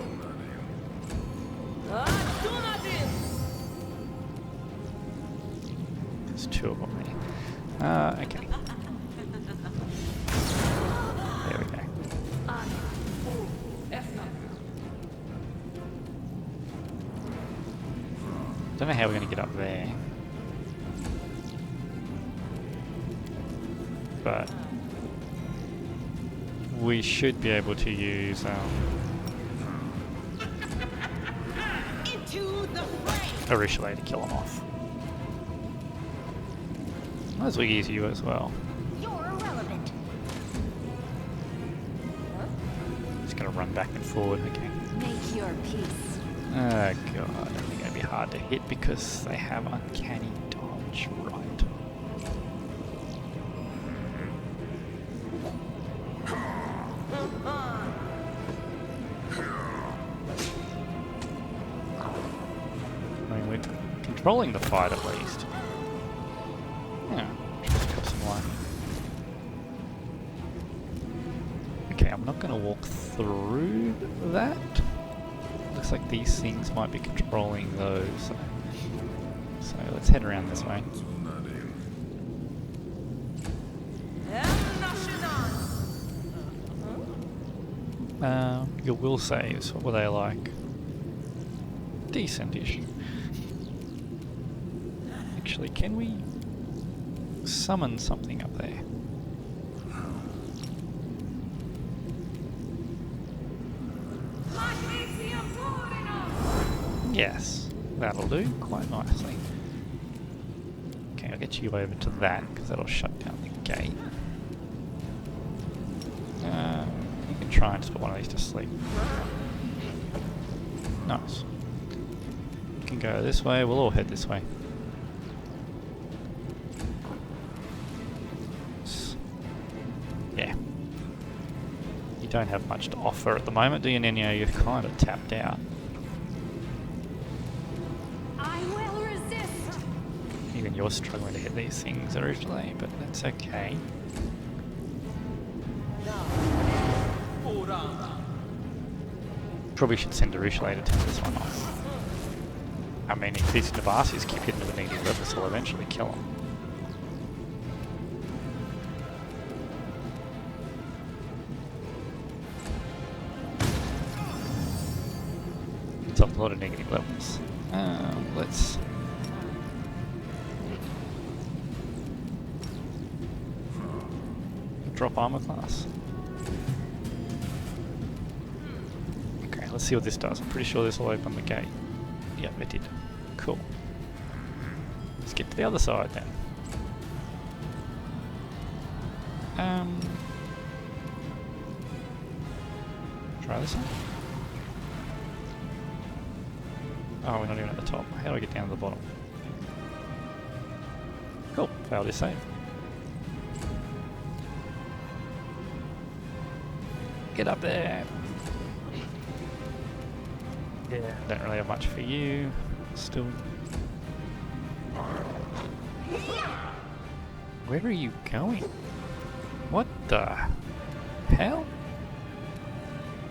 S1: There's two of them there. Okay. There we go. Don't know how we're going to get up there. But we should be able to use
S3: Into the fray.
S1: Emerylda to kill them off. Might as well use you as well.
S3: You're irrelevant.
S1: Just gonna run back and forward. Okay.
S4: Make your peace.
S1: Oh god, they're gonna be hard to hit because they have uncanny dodge, right? I mean, we're controlling the fight at least. Yeah, try to cut some light. Okay, I'm not gonna walk through that. Looks like these things might be controlling those. So let's head around this way. Your will saves, what were they like? Decent-ish. Actually, can we summon something up there? Yes, that'll do quite nicely. Okay, I'll get you over to that because that'll shut down the gate. You can try and just put one of these to sleep. Nice. You can go this way, we'll all head this way. Yeah. You don't have much to offer at the moment, do you, Nino? You're kind of tapped out. Even you're struggling to hit these things originally, but that's okay. Probably should send Emerylda to turn this one off. I mean, if these Navasis keep hitting to a negative level, so we'll eventually kill them. It's a lot of negative levels. Let's... drop armor class. Okay, let's see what this does. I'm pretty sure this will open the gate. Yep, it did. Cool. Let's get to the other side then. Try this one. Oh, we're not even at the top. How do I get down to the bottom? Cool, failed this save. Get up there. Yeah, don't really have much for you. Still. Where are you going? What the hell?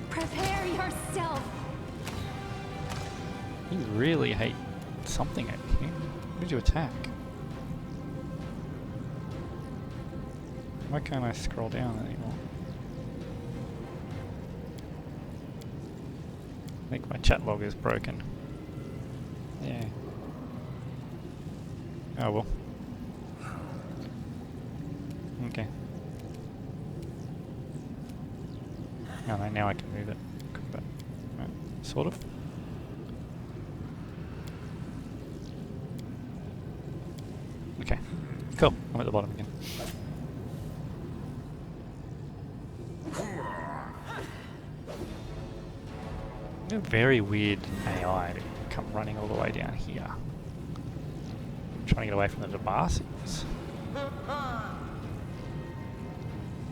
S4: Prepare yourself.
S1: You really hate something at you. Who did you attack? Why can't I scroll down anymore? I think my chat log is broken. Yeah. Oh well. Okay. Oh no, now I can move it. Right. Sort of. Okay. Cool. I'm at the bottom again. A very weird AI to come running all the way down here. I'm trying to get away from the Debasis.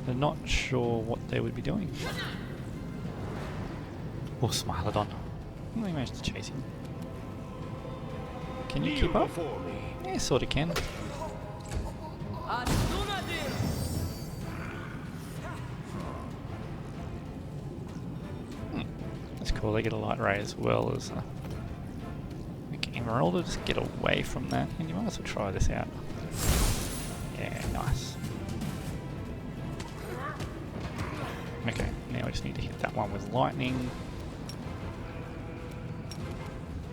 S1: They're not sure what they would be doing. Or Smilodon. I think managed to chase him. Can you keep up? Yeah, sorta can. That's cool, they get a light ray as well as Emerylda, just get away from that, and you might as well try this out. Yeah, nice. Okay, now we just need to hit that one with lightning.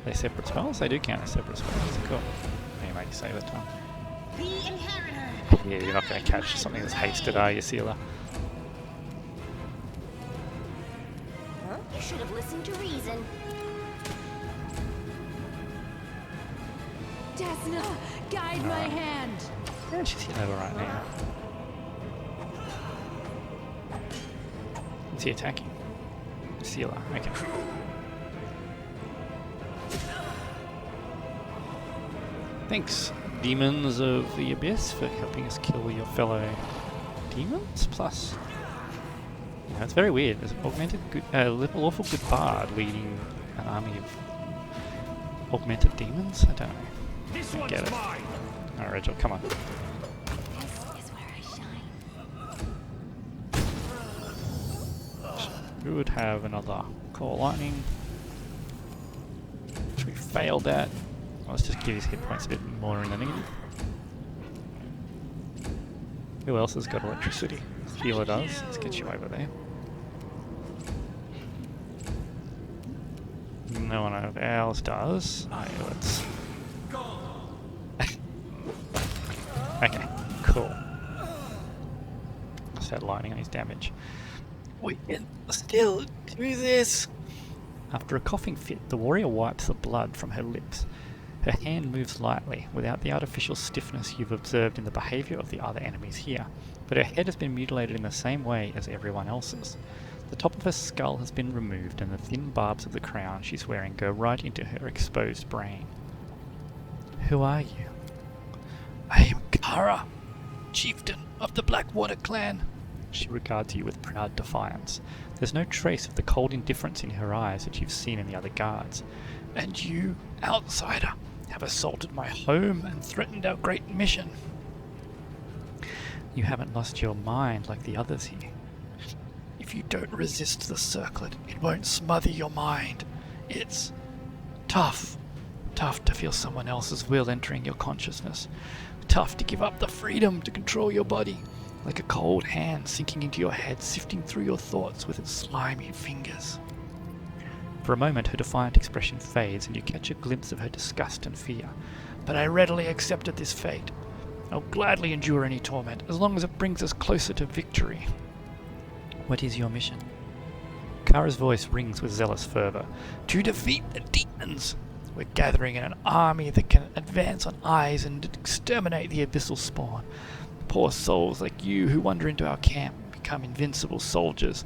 S1: Are they separate spells? They do count as separate spells. Cool. Anyway, you save that time.
S3: The inheritor.
S1: Yeah, you're not going to catch something that's hasted, are you, Sealer?
S4: Huh? You should have listened to reason. Desna, guide my hand.
S1: Yeah, she's hitting over right now. Is he attacking? Sealer, okay. Thanks, Demons of the Abyss, for helping us kill your fellow demons. Plus, you know, it's very weird. There's an augmented, lawful good bard leading an army of augmented demons. I don't know.
S2: This
S1: I
S2: one's
S1: get it.
S2: mine.
S1: Alright, Rachel, come on.
S4: This is where I shine.
S1: We would have another Core Lightning, which we failed at. Let's just give his hit points a bit more in the negative. Who else has got electricity? Healer does. Let's get you over there. No one of ours does. Alright, let's... Okay, cool. Let's add lightning on his damage. We can still do this! After a coughing fit, the warrior wipes the blood from her lips. Her hand moves lightly, without the artificial stiffness you've observed in the behaviour of the other enemies here, but her head has been mutilated in the same way as everyone else's. The top of her skull has been removed, and the thin barbs of the crown she's wearing go right into her exposed brain. Who are you? I am Kara, chieftain of the WotR clan. She regards you with proud defiance. There's no trace of the cold indifference in her eyes that you've seen in the other guards. And you, outsider, have assaulted my home and threatened our great mission. You haven't lost your mind like the others here. If you don't resist the circlet, it won't smother your mind. It's tough. Tough to feel someone else's will entering your consciousness. Tough to give up the freedom to control your body, like a cold hand sinking into your head, sifting through your thoughts with its slimy fingers. For a moment, her defiant expression fades, and you catch a glimpse of her disgust and fear. But I readily accepted this fate. I'll gladly endure any torment, as long as it brings us closer to victory. What is your mission? Kara's voice rings with zealous fervour. To defeat the demons! We're gathering in an army that can advance on eyes and exterminate the abyssal spawn. Poor souls like you who wander into our camp become invincible soldiers.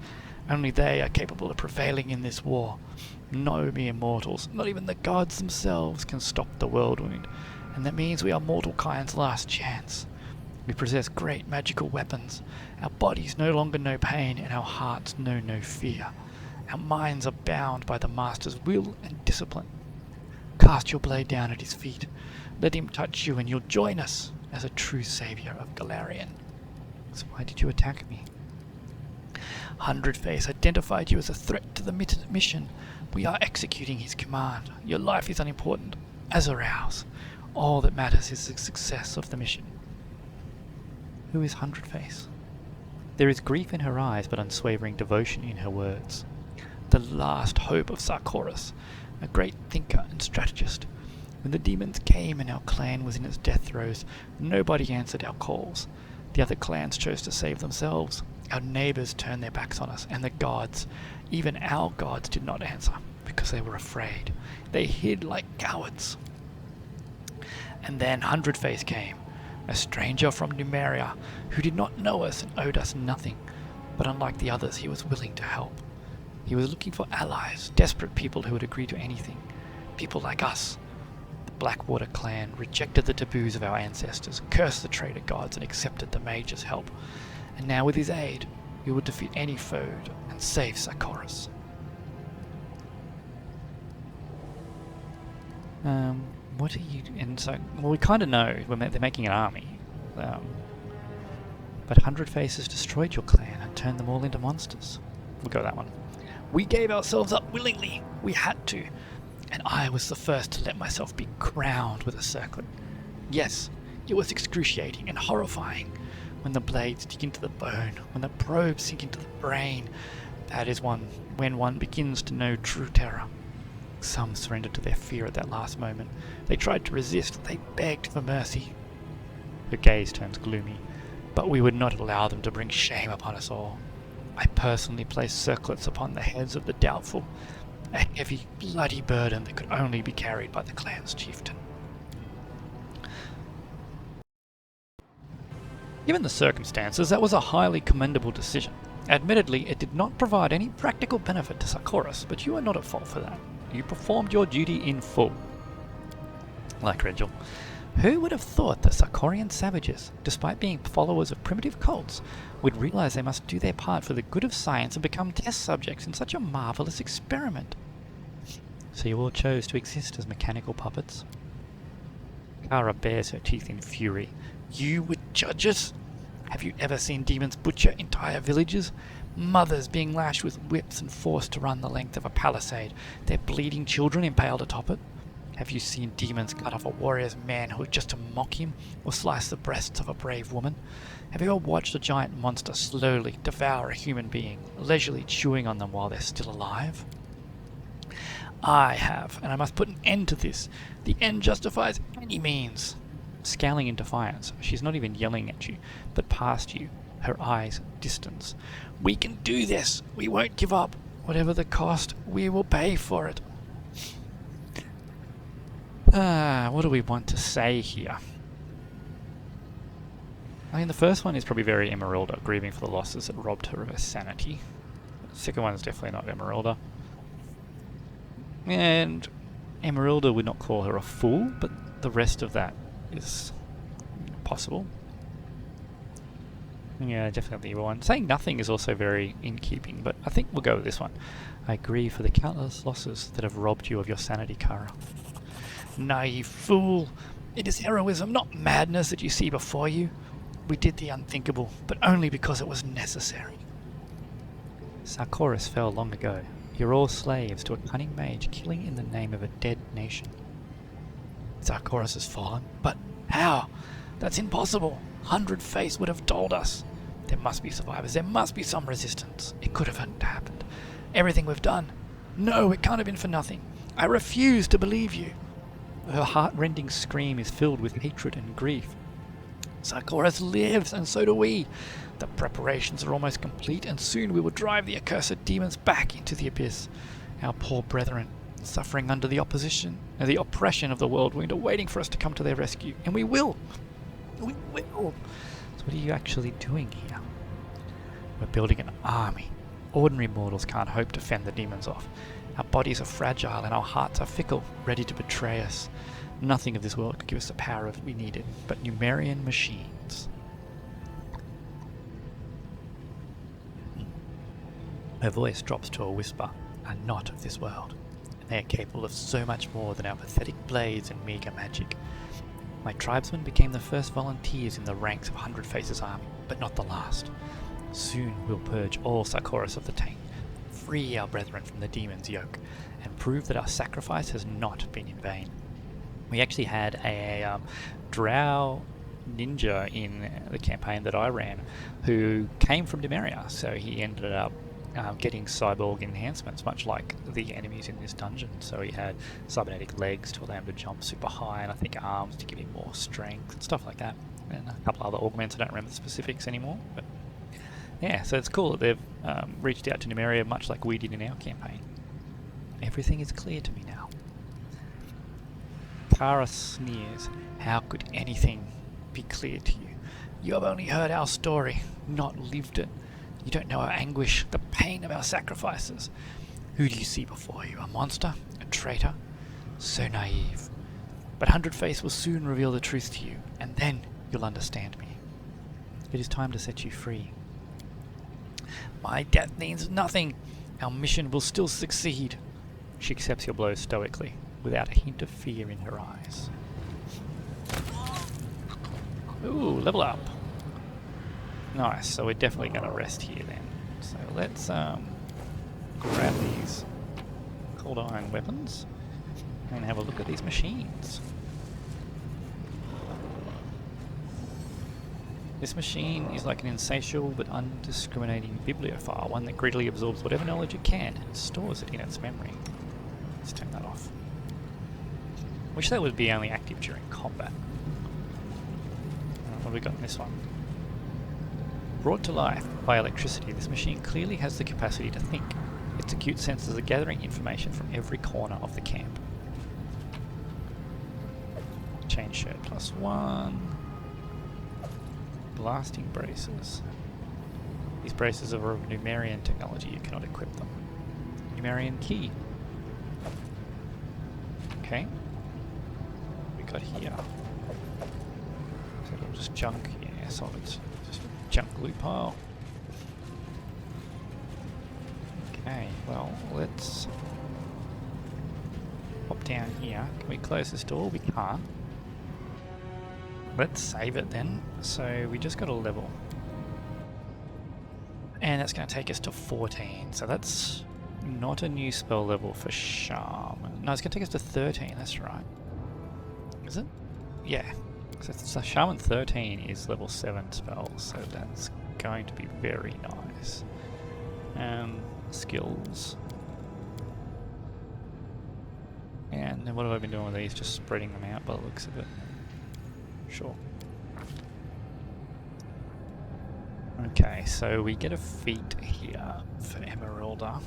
S1: Only they are capable of prevailing in this war. No mere mortals, not even the gods themselves, can stop the whirlwind, and that means we are mortal kind's last chance. We possess great magical weapons. Our bodies no longer know pain, and our hearts know no fear. Our minds are bound by the Master's will and discipline. Cast your blade down at his feet. Let him touch you, and you'll join us as a true saviour of Galarian. So why did you attack me? Hundredface identified you as a threat to the mission. We are executing his command. Your life is unimportant, as are ours. All that matters is the success of the mission. Who is Hundredface? There is grief in her eyes, but unswavering devotion in her words. The last hope of Sarkoris, a great thinker and strategist. When the demons came and our clan was in its death throes, nobody answered our calls. The other clans chose to save themselves. Our neighbours turned their backs on us, and the gods, even our gods, did not answer, because they were afraid. They hid like cowards. And then Hundredface came, a stranger from Numeria, who did not know us and owed us nothing, but unlike the others, he was willing to help. He was looking for allies, desperate people who would agree to anything. People like us. The WotR clan rejected the taboos of our ancestors, cursed the traitor gods, and accepted the mage's help. And now with his aid, we will defeat any foe and save Sarkoris. What are you... And so, well, we kind of know they're making an army. But Hundredface has destroyed your clan and turned them all into monsters. We'll go that one. We gave ourselves up willingly. We had to. and I was the first to let myself be crowned with a circlet. Yes, it was excruciating and horrifying. When the blades dig into the bone, when the probes sink into the brain, that is when one begins to know true terror. Some surrendered to their fear at that last moment. They tried to resist, they begged for mercy. Her gaze turns gloomy, but we would not allow them to bring shame upon us all. I personally placed circlets upon the heads of the doubtful, a heavy, bloody burden that could only be carried by the clan's chieftain. Given the circumstances, that was a highly commendable decision. Admittedly, it did not provide any practical benefit to Sarkoris, but you are not at fault for that. You performed your duty in full. Like Regil, who would have thought that Sarkorian savages, despite being followers of primitive cults, would realize they must do their part for the good of science and become test subjects in such a marvelous experiment? So you all chose to exist as mechanical puppets? Kara bares her teeth in fury. You would judge us? Have you ever seen demons butcher entire villages? Mothers being lashed with whips and forced to run the length of a palisade, their bleeding children impaled atop it? Have you seen demons cut off a warrior's manhood just to mock him, or slice the breasts of a brave woman? Have you ever watched a giant monster slowly devour a human being, leisurely chewing on them while they're still alive? I have, and I must put an end to this. The end justifies any means. Scowling in defiance, she's not even yelling at you, but past you, her eyes distance. We can do this! We won't give up! Whatever the cost, we will pay for it. What do we want to say here? I mean, the first one is probably very Emerylda, grieving for the losses that robbed her of her sanity. The second one is definitely not Emerylda. And Emerylda would not call her a fool, but the rest of that is possible. Yeah, definitely the evil one. Saying nothing is also very in keeping, but I think we'll go with this one. I grieve for the countless losses that have robbed you of your sanity, Kara. Naive fool! It is heroism, not madness, that you see before you. We did the unthinkable, but only because it was necessary. Sarkoris fell long ago. You're all slaves to a cunning mage killing in the name of a dead nation. Sarkoris has fallen, but how? That's impossible. 100 Face would have told us. There must be survivors, there must be some resistance. It could have happened. Everything we've done. No, it can't have been for nothing. I refuse to believe you. Her heart-rending scream is filled with hatred and grief. Sarkoris lives, and so do we. The preparations are almost complete, and soon we will drive the accursed demons back into the abyss. Our poor brethren, suffering under the oppression of the Whirlwind, are waiting for us to come to their rescue, and we will. We will. So what are you actually doing here? We're building an army. Ordinary mortals can't hope to fend the demons off. Our bodies are fragile and our hearts are fickle, ready to betray us. Nothing of this world could give us the power if we needed, but Numerian machines. Her voice drops to a whisper, are not of this world, and they are capable of so much more than our pathetic blades and meagre magic. My tribesmen became the first volunteers in the ranks of 100 Faces' army, but not the last. Soon we'll purge all Sarkoris of the taint, free our brethren from the demon's yoke, and prove that our sacrifice has not been in vain. We actually had a drow ninja in the campaign that I ran who came from Demeria, so he ended up getting cyborg enhancements, much like the enemies in this dungeon. So he had cybernetic legs to allow him to jump super high, and I think arms to give him more strength and stuff like that, and a couple other augments. I don't remember the specifics anymore, but yeah, so it's cool that they've reached out to Numeria much like we did in our campaign. Everything is clear to me now. Kara sneers. How could anything be clear to you? You have only heard our story, not lived it. You don't know our anguish, the pain of our sacrifices. Who do you see before you? A monster? A traitor? So naive. But 100 Face will soon reveal the truth to you, and then you'll understand me. It is time to set you free. My death means nothing. Our mission will still succeed. She accepts your blows stoically, without a hint of fear in her eyes. Ooh, level up. Nice, so we're definitely going to rest here then. So let's grab these cold iron weapons. and have a look at these machines. This machine is like an insatiable but undiscriminating bibliophile, one that greedily absorbs whatever knowledge it can and stores it in its memory. Let's turn that off. Wish that would be only active during combat. What have we got in this one? Brought to life by electricity, this machine clearly has the capacity to think. Its acute senses are gathering information from every corner of the camp. Chain shirt +1. Blasting braces. These braces are of Numerian technology, you cannot equip them. Numerian key. Okay. What we got here? Is it all just junk? Yeah, so it's just junk loot pile. Okay, well, let's pop down here. Can we close this door? We can't. Let's save it then. So we just got a level. And that's going to take us to 14. So that's not a new spell level for Shaman. No, it's going to take us to 13, that's right. Is it? Yeah. So Shaman 13 is level 7 spell, so that's going to be very nice. Skills. And then what have I been doing with these? Just spreading them out by the looks of it. Sure. Okay, so we get a feat here for Emerylda.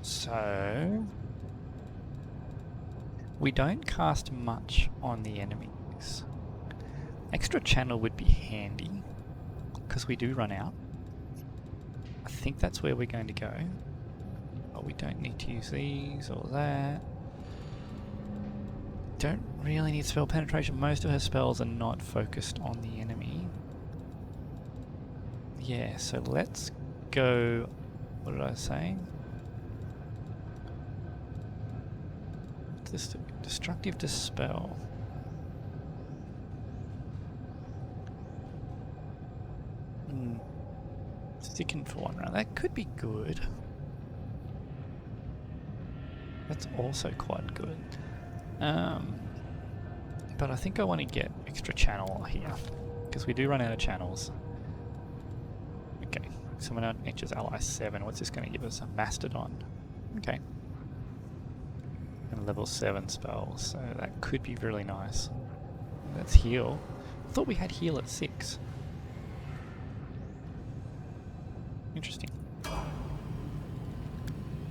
S1: So we don't cast much on the enemies. Extra channel would be handy because we do run out. I think that's where we're going to go. But we don't need to use these or that. Don't really need spell penetration. Most of her spells are not focused on the enemy. Yeah, so let's go... What did I say? This destructive dispel. Sticking for one round. That could be good. That's also quite good. But I think I want to get extra channel here because we do run out of channels. Okay, someone out enters ally 7. What's this going to give us? A Mastodon. Okay. And level 7 spell, so that could be really nice. Let's heal. I thought we had heal at 6. Interesting.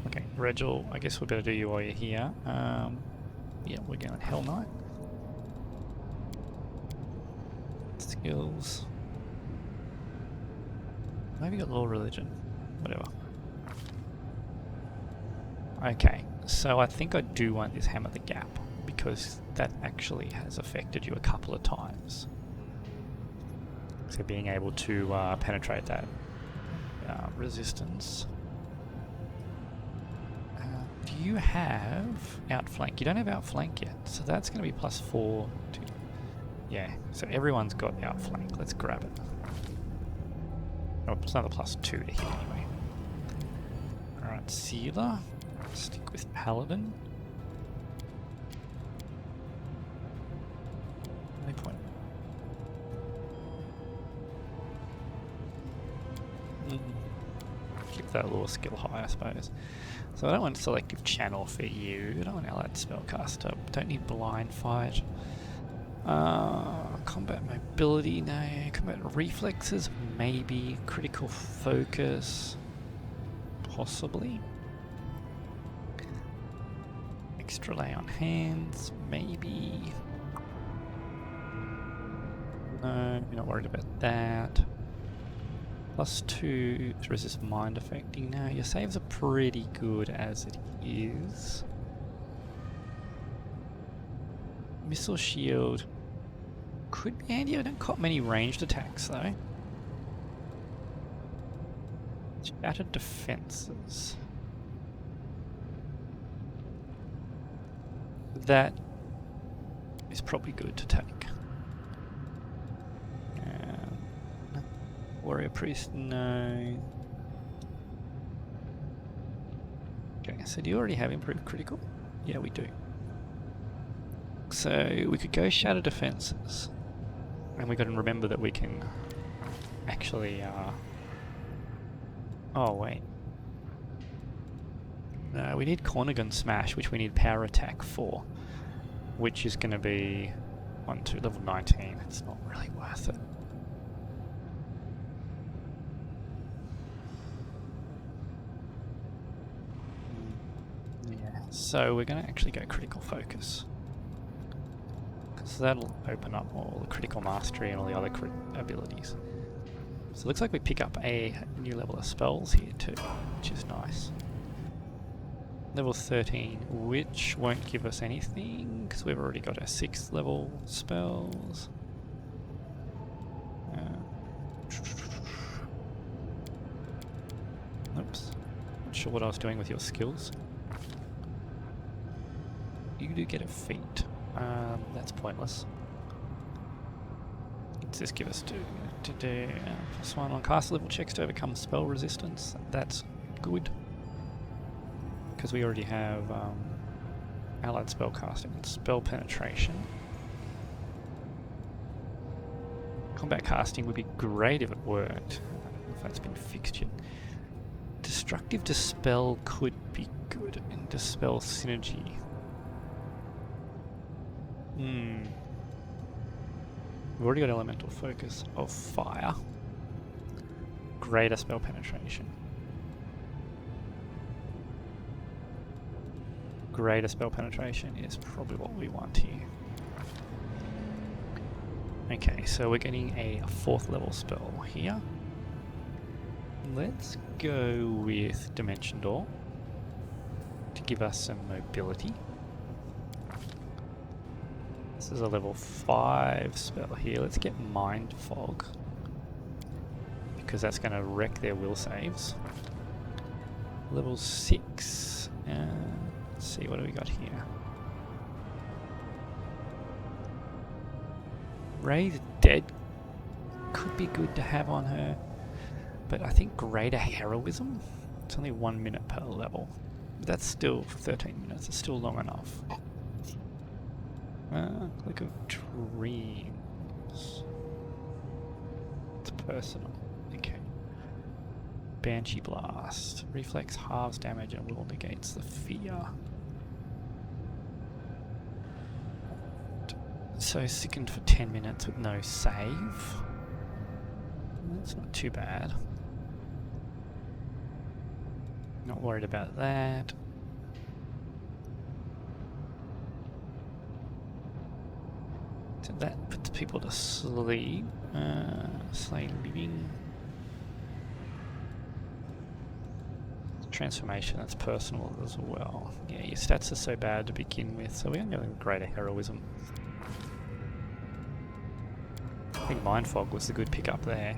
S1: Okay, Regil, I guess we better do you while you're here. Yeah, we're going Hell Knight. Skills. Maybe got Law Religion. Whatever. Okay, so I think I do want this Hammer the Gap because that actually has affected you a couple of times. So being able to penetrate that resistance. Do you have Outflank? You don't have Outflank yet, so that's going to be +4 to... Yeah, so everyone's got Outflank. Let's grab it. Oh, it's another +2 to hit anyway. Alright, Sealer. Stick with Paladin. No point. Keep that law skill high, I suppose. So I don't want selective channel for you. I don't want allied spellcaster. Don't need blind fight. Combat mobility, no. Combat reflexes, maybe. Critical focus, possibly. Extra lay on hands, maybe. No, you're not worried about that. +2 to resist mind affecting. Now your saves are pretty good as it is. Missile shield could be handy. I don't got many ranged attacks though. Shattered defenses. That is probably good to take. Warrior Priest, no. So do you already have improved critical? Yeah, we do. So we could go Shatter Defenses. And we got to remember that we can actually... Oh, wait. No, we need Corner Gun Smash, which we need Power Attack for. Which is going to be... on to level 19. It's not really worth it. Yeah, so we're going to actually go Critical Focus. Because that'll open up all the Critical Mastery and all the other abilities. So it looks like we pick up a new level of spells here too, which is nice. Level 13, which won't give us anything, because we've already got our 6th level spells. Oops. Not sure what I was doing with your skills. You do get a feat. That's pointless. Does this give us +1 on cast level checks to overcome spell resistance? That's good. Because we already have allied spell casting and spell penetration. Combat casting would be great if it worked. I don't know if that's been fixed yet. Destructive Dispel could be good, and Dispel Synergy. We've already got Elemental Focus of Fire. Greater spell penetration. Greater spell penetration is probably what we want here. Okay, so we're getting a 4th level spell here. Let's go with Dimension Door to give us some mobility. This is a level 5 spell here. Let's get Mind Fog, because that's going to wreck their will saves. Level 6. Let's see, what do we got here? Raise Dead could be good to have on her, but I think Greater Heroism, it's only 1 minute per level. But that's still, for 13 minutes, it's still long enough. Click of Dreams. It's personal. Okay. Banshee Blast. Reflex halves damage and will negates the fear. So sickened for 10 minutes with no save. That's not too bad. Not worried about that. So that puts people to sleep. Slay Living. Transformation, that's personal as well. Yeah, your stats are so bad to begin with, so we're going to go with Greater Heroism. I think Mind Fog was a good pickup there.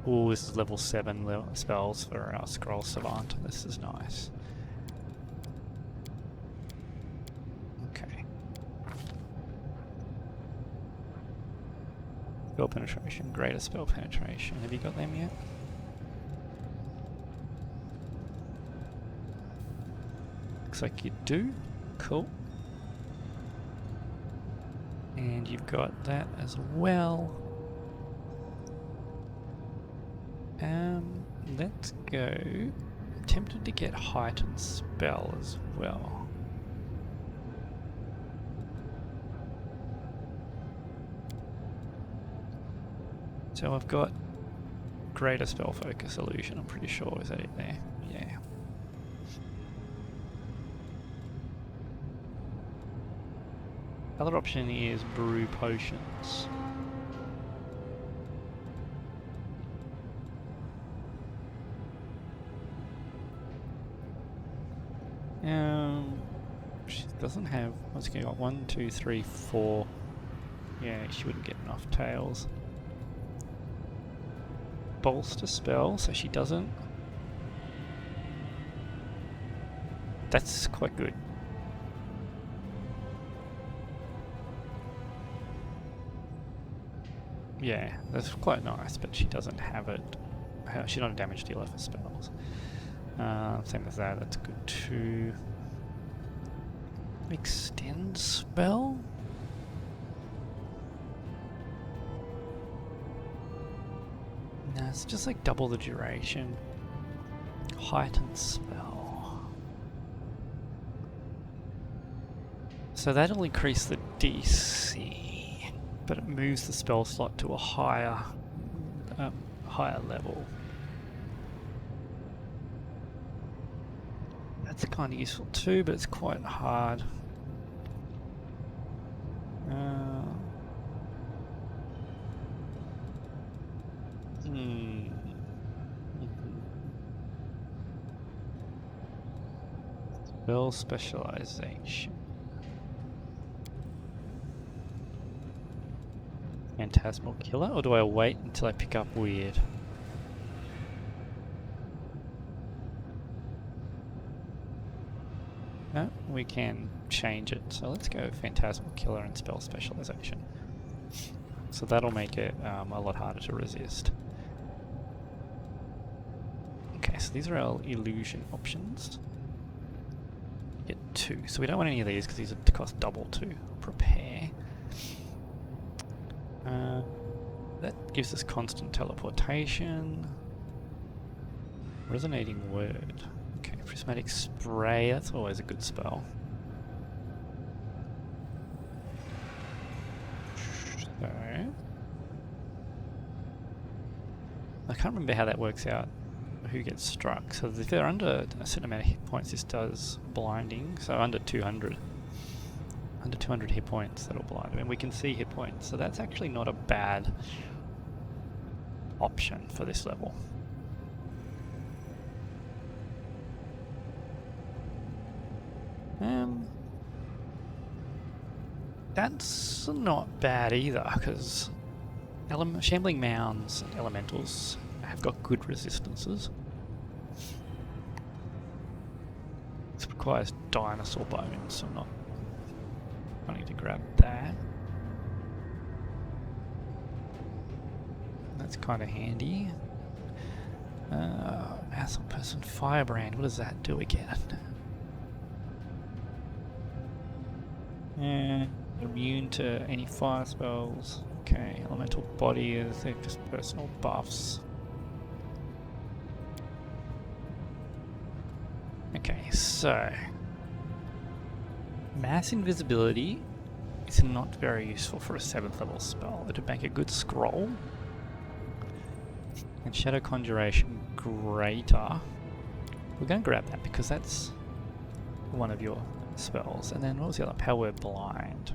S1: Ooh, this is level 7 spells for our Scroll Savant. This is nice. Okay. Spell Penetration, Greater Spell Penetration. Have you got them yet? Looks like you do. Cool. And you've got that as well. Let's go. I'm tempted to get Heightened Spell as well. So I've got Greater Spell Focus Illusion, I'm pretty sure. Is that it there? Yeah. Other option is Brew Potions. She doesn't have, what's going on? 1, 2, 3, 4. Yeah, she wouldn't get enough tails. Bolster spell, so she doesn't. That's quite good. Yeah, that's quite nice, but she doesn't have it. She's not a damage dealer for spells. Same as that, that's good too. Extend spell? No, it's just like double the duration. Heightened spell. So that'll increase the DC, but it moves the spell slot to a higher level. That's kind of useful too, but it's quite hard. Spell specialization. Phantasmal Killer, or do I wait until I pick up Weird? No, we can change it. So let's go Phantasmal Killer and Spell Specialization. So that'll make it a lot harder to resist. Okay, so these are our illusion options. Get 2. So we don't want any of these because these cost double to prepare. That gives us constant teleportation. Resonating Word. Okay, Prismatic Spray, that's always a good spell. So, I can't remember how that works out, who gets struck. So if they're under a certain amount of hit points, this does blinding. So under 200. Under 200 hit points, that'll blind them. And we can see hit points, so that's actually not a bad option for this level. That's not bad either, because Shambling Mounds and Elementals have got good resistances. This requires Dinosaur Bones, so I'm not wanting to grab that. That's kind of handy. Asshole Person Firebrand, what does that do again? Immune to any fire spells. Okay, Elemental Body is just personal buffs. Okay, so Mass Invisibility is not very useful for a 7th level spell. It would make a good scroll. And Shadow Conjuration Greater. We're going to grab that because that's one of your spells. And then what was the other? Power Blind.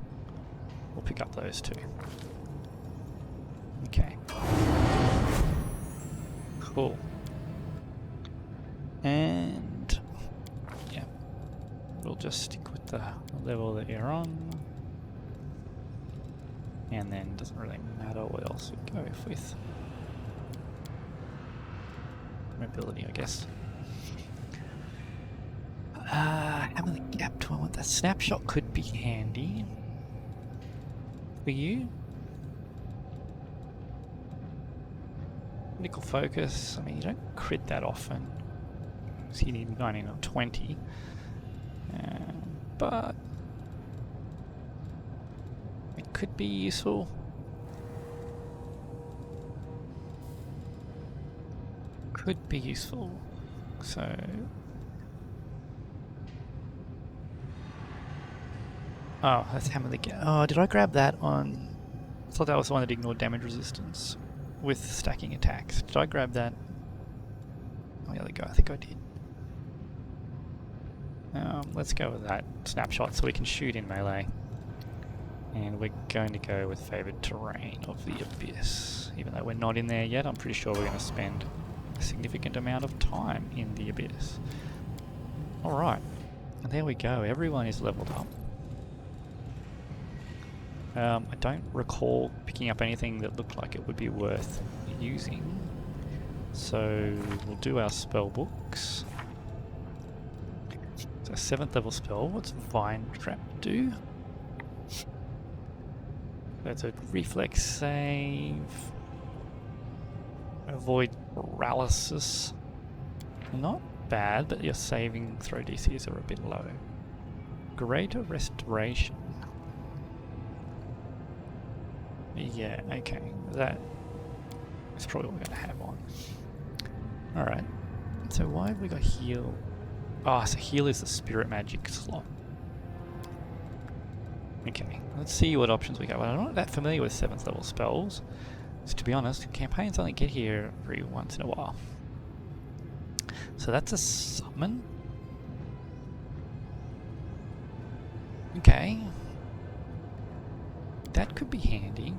S1: We'll pick up those two. Okay. Cool. And yeah, we'll just stick with the level that you're on. And then it doesn't really matter what else we go with. Mobility, I guess. How many gap do I want? That snapshot could be handy for you. Critical focus. I mean, you don't crit that often, so you need 19 or 20. But it could be useful. Could be useful. So oh, that's Hammer the Gap. Oh, did I grab that on? I thought that was the one that ignored damage resistance with stacking attacks. Did I grab that? Oh, there we go. I think I did. Let's go with that snapshot so we can shoot in melee. And we're going to go with Favoured Terrain of the Abyss. Even though we're not in there yet, I'm pretty sure we're going to spend a significant amount of time in the Abyss. Alright, and there we go. Everyone is leveled up. I don't recall picking up anything that looked like it would be worth using. So we'll do our spell books. So 7th level spell, what's Vine Trap do? That's a reflex save. Avoid paralysis. Not bad, but your saving throw DCs are a bit low. Greater Restoration. Yeah, okay. That is probably what we're going to have on. Alright. So why have we got heal? Oh, so heal is the spirit magic slot. Okay, let's see what options we got. Well, I'm not that familiar with 7th level spells. So to be honest, campaigns only get here every once in a while. So that's a summon. Okay. That could be handy.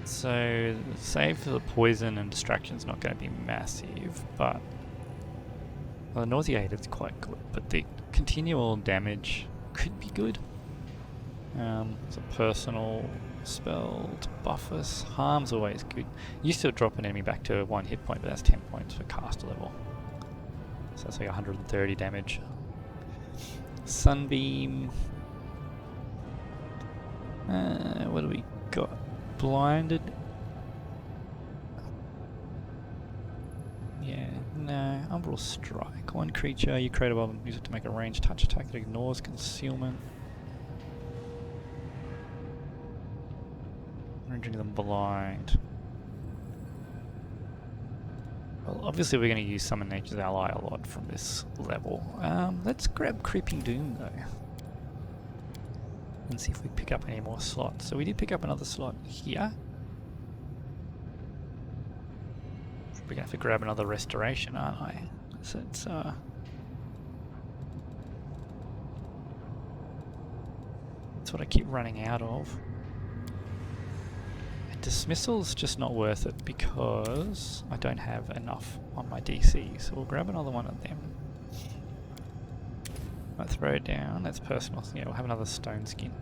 S1: So, save for the poison and distraction is not going to be massive, but well, the nauseated is quite good, but the continual damage could be good. It's a personal spell to buff us. Harm's always good. You still drop an enemy back to 1 hit point, but that's 10 points for caster level. So that's like 130 damage. Sunbeam. What do we got? Blinded. Yeah, no. Umbral Strike. 1 creature, you create a weapon, use it to make a ranged touch attack that ignores concealment. Rendering them blind. Well, obviously we're going to use Summon Nature's Ally a lot from this level. Let's grab Creeping Doom though. And see if we pick up any more slots. So we did pick up another slot here. We're going to have to grab another Restoration, aren't I? So it's that's what I keep running out of. Dismissal's just not worth it because I don't have enough on my DC, so we'll grab another one of them. Might throw it down, that's personal. Yeah, we'll have another stone skin.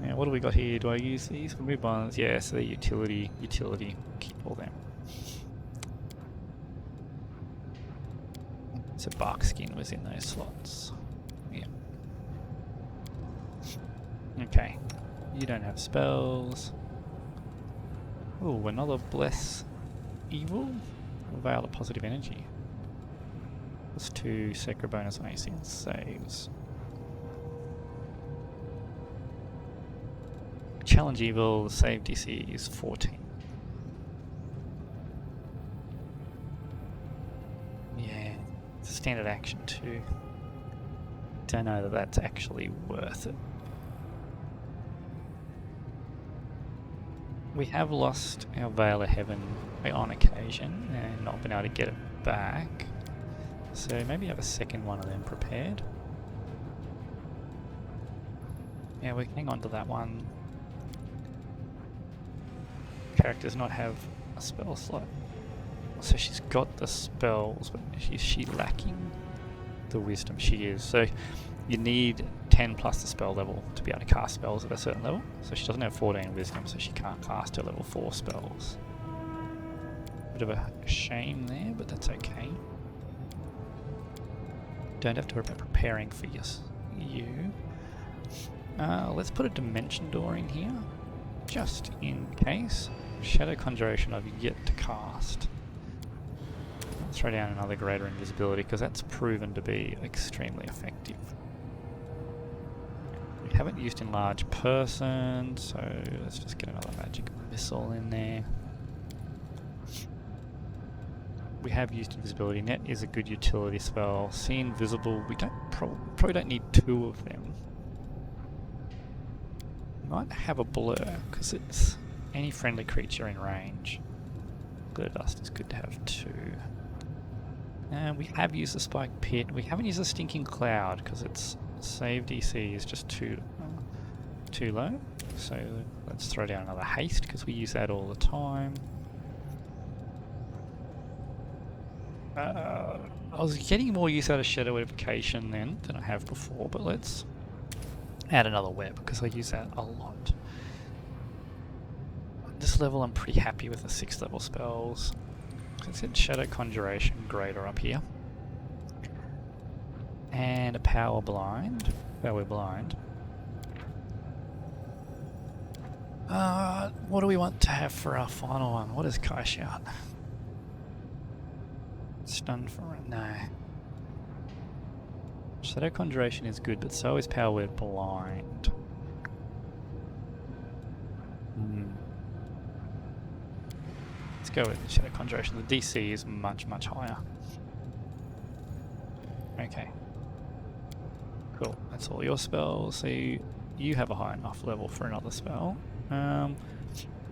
S1: Yeah, what do we got here? Do I use these? Remove bonds? Yeah, so they're utility, keep all them. So bark skin was in those slots. Yeah. Okay. You don't have spells. Oh, another Bless Evil. Veil of Positive Energy. +2 sacred bonus on AC and saves. Challenge Evil, save DC is 14. Yeah, it's a standard action too. Don't know that that's actually worth it. We have lost our Veil of Heaven on occasion and not been able to get it back. So maybe have a second one of them prepared. Yeah, we can hang on to that one. Character does not have a spell slot. So she's got the spells, but is she lacking the wisdom? She is. So you need 10 plus the spell level to be able to cast spells at a certain level. So she doesn't have 14 wisdom, so she can't cast her level 4 spells. Bit of a shame there, but that's okay. Don't have to worry about preparing for you. Let's put a Dimension Door in here, just in case. Shadow Conjuration I've yet to cast. Let's throw down another Greater Invisibility, because that's proven to be extremely effective. We haven't used Enlarge Person, so let's just get another Magic Missile in there. We have used Invisibility. Net is a good utility spell. See Invisible, we don't probably don't need 2 of them. Might have a Blur, because it's any friendly creature in range. Blur Dust is good to have 2. And we have used the Spike Pit. We haven't used the Stinking Cloud, because its save DC is just too low. So let's throw down another Haste, because we use that all the time. I was getting more use out of Shadow Edification then than I have before, but let's add another web, because I use that a lot. At this level I'm pretty happy with the 6th level spells. Let's hit Shadow Conjuration Greater up here. And a Power Blind. What do we want to have for our final one? What is Kai shout? Stun for no. Shadow Conjuration is good, but so is Power Word Blind. Let's go with Shadow Conjuration. The DC is much, much higher. Okay. Cool. That's all your spells. So you have a high enough level for another spell.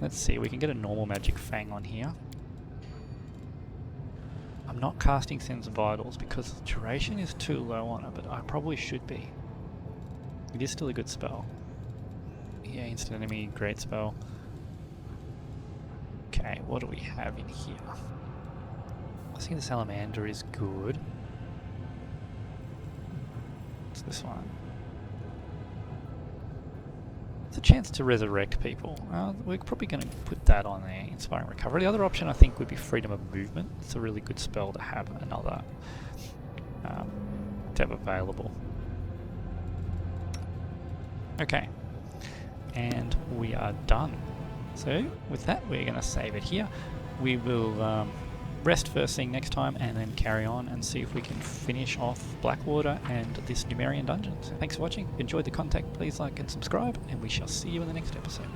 S1: Let's see. We can get a normal Magic Fang on here. I'm not casting Sense Vitals because the duration is too low on it, but I probably should be. It is still a good spell. Yeah, instant enemy, great spell. Okay, what do we have in here? I think the Salamander is good. What's this one? It's a chance to resurrect people. We're probably going to put that on there, Inspiring Recovery. The other option I think would be Freedom of Movement. It's a really good spell to have another tab available. Okay, and we are done. So with that, we're going to save it here. We will rest first thing next time and then carry on and see if we can finish off Blackwater and this Numerian dungeon. So thanks for watching. If you enjoyed the content, please like and subscribe, and we shall see you in the next episode.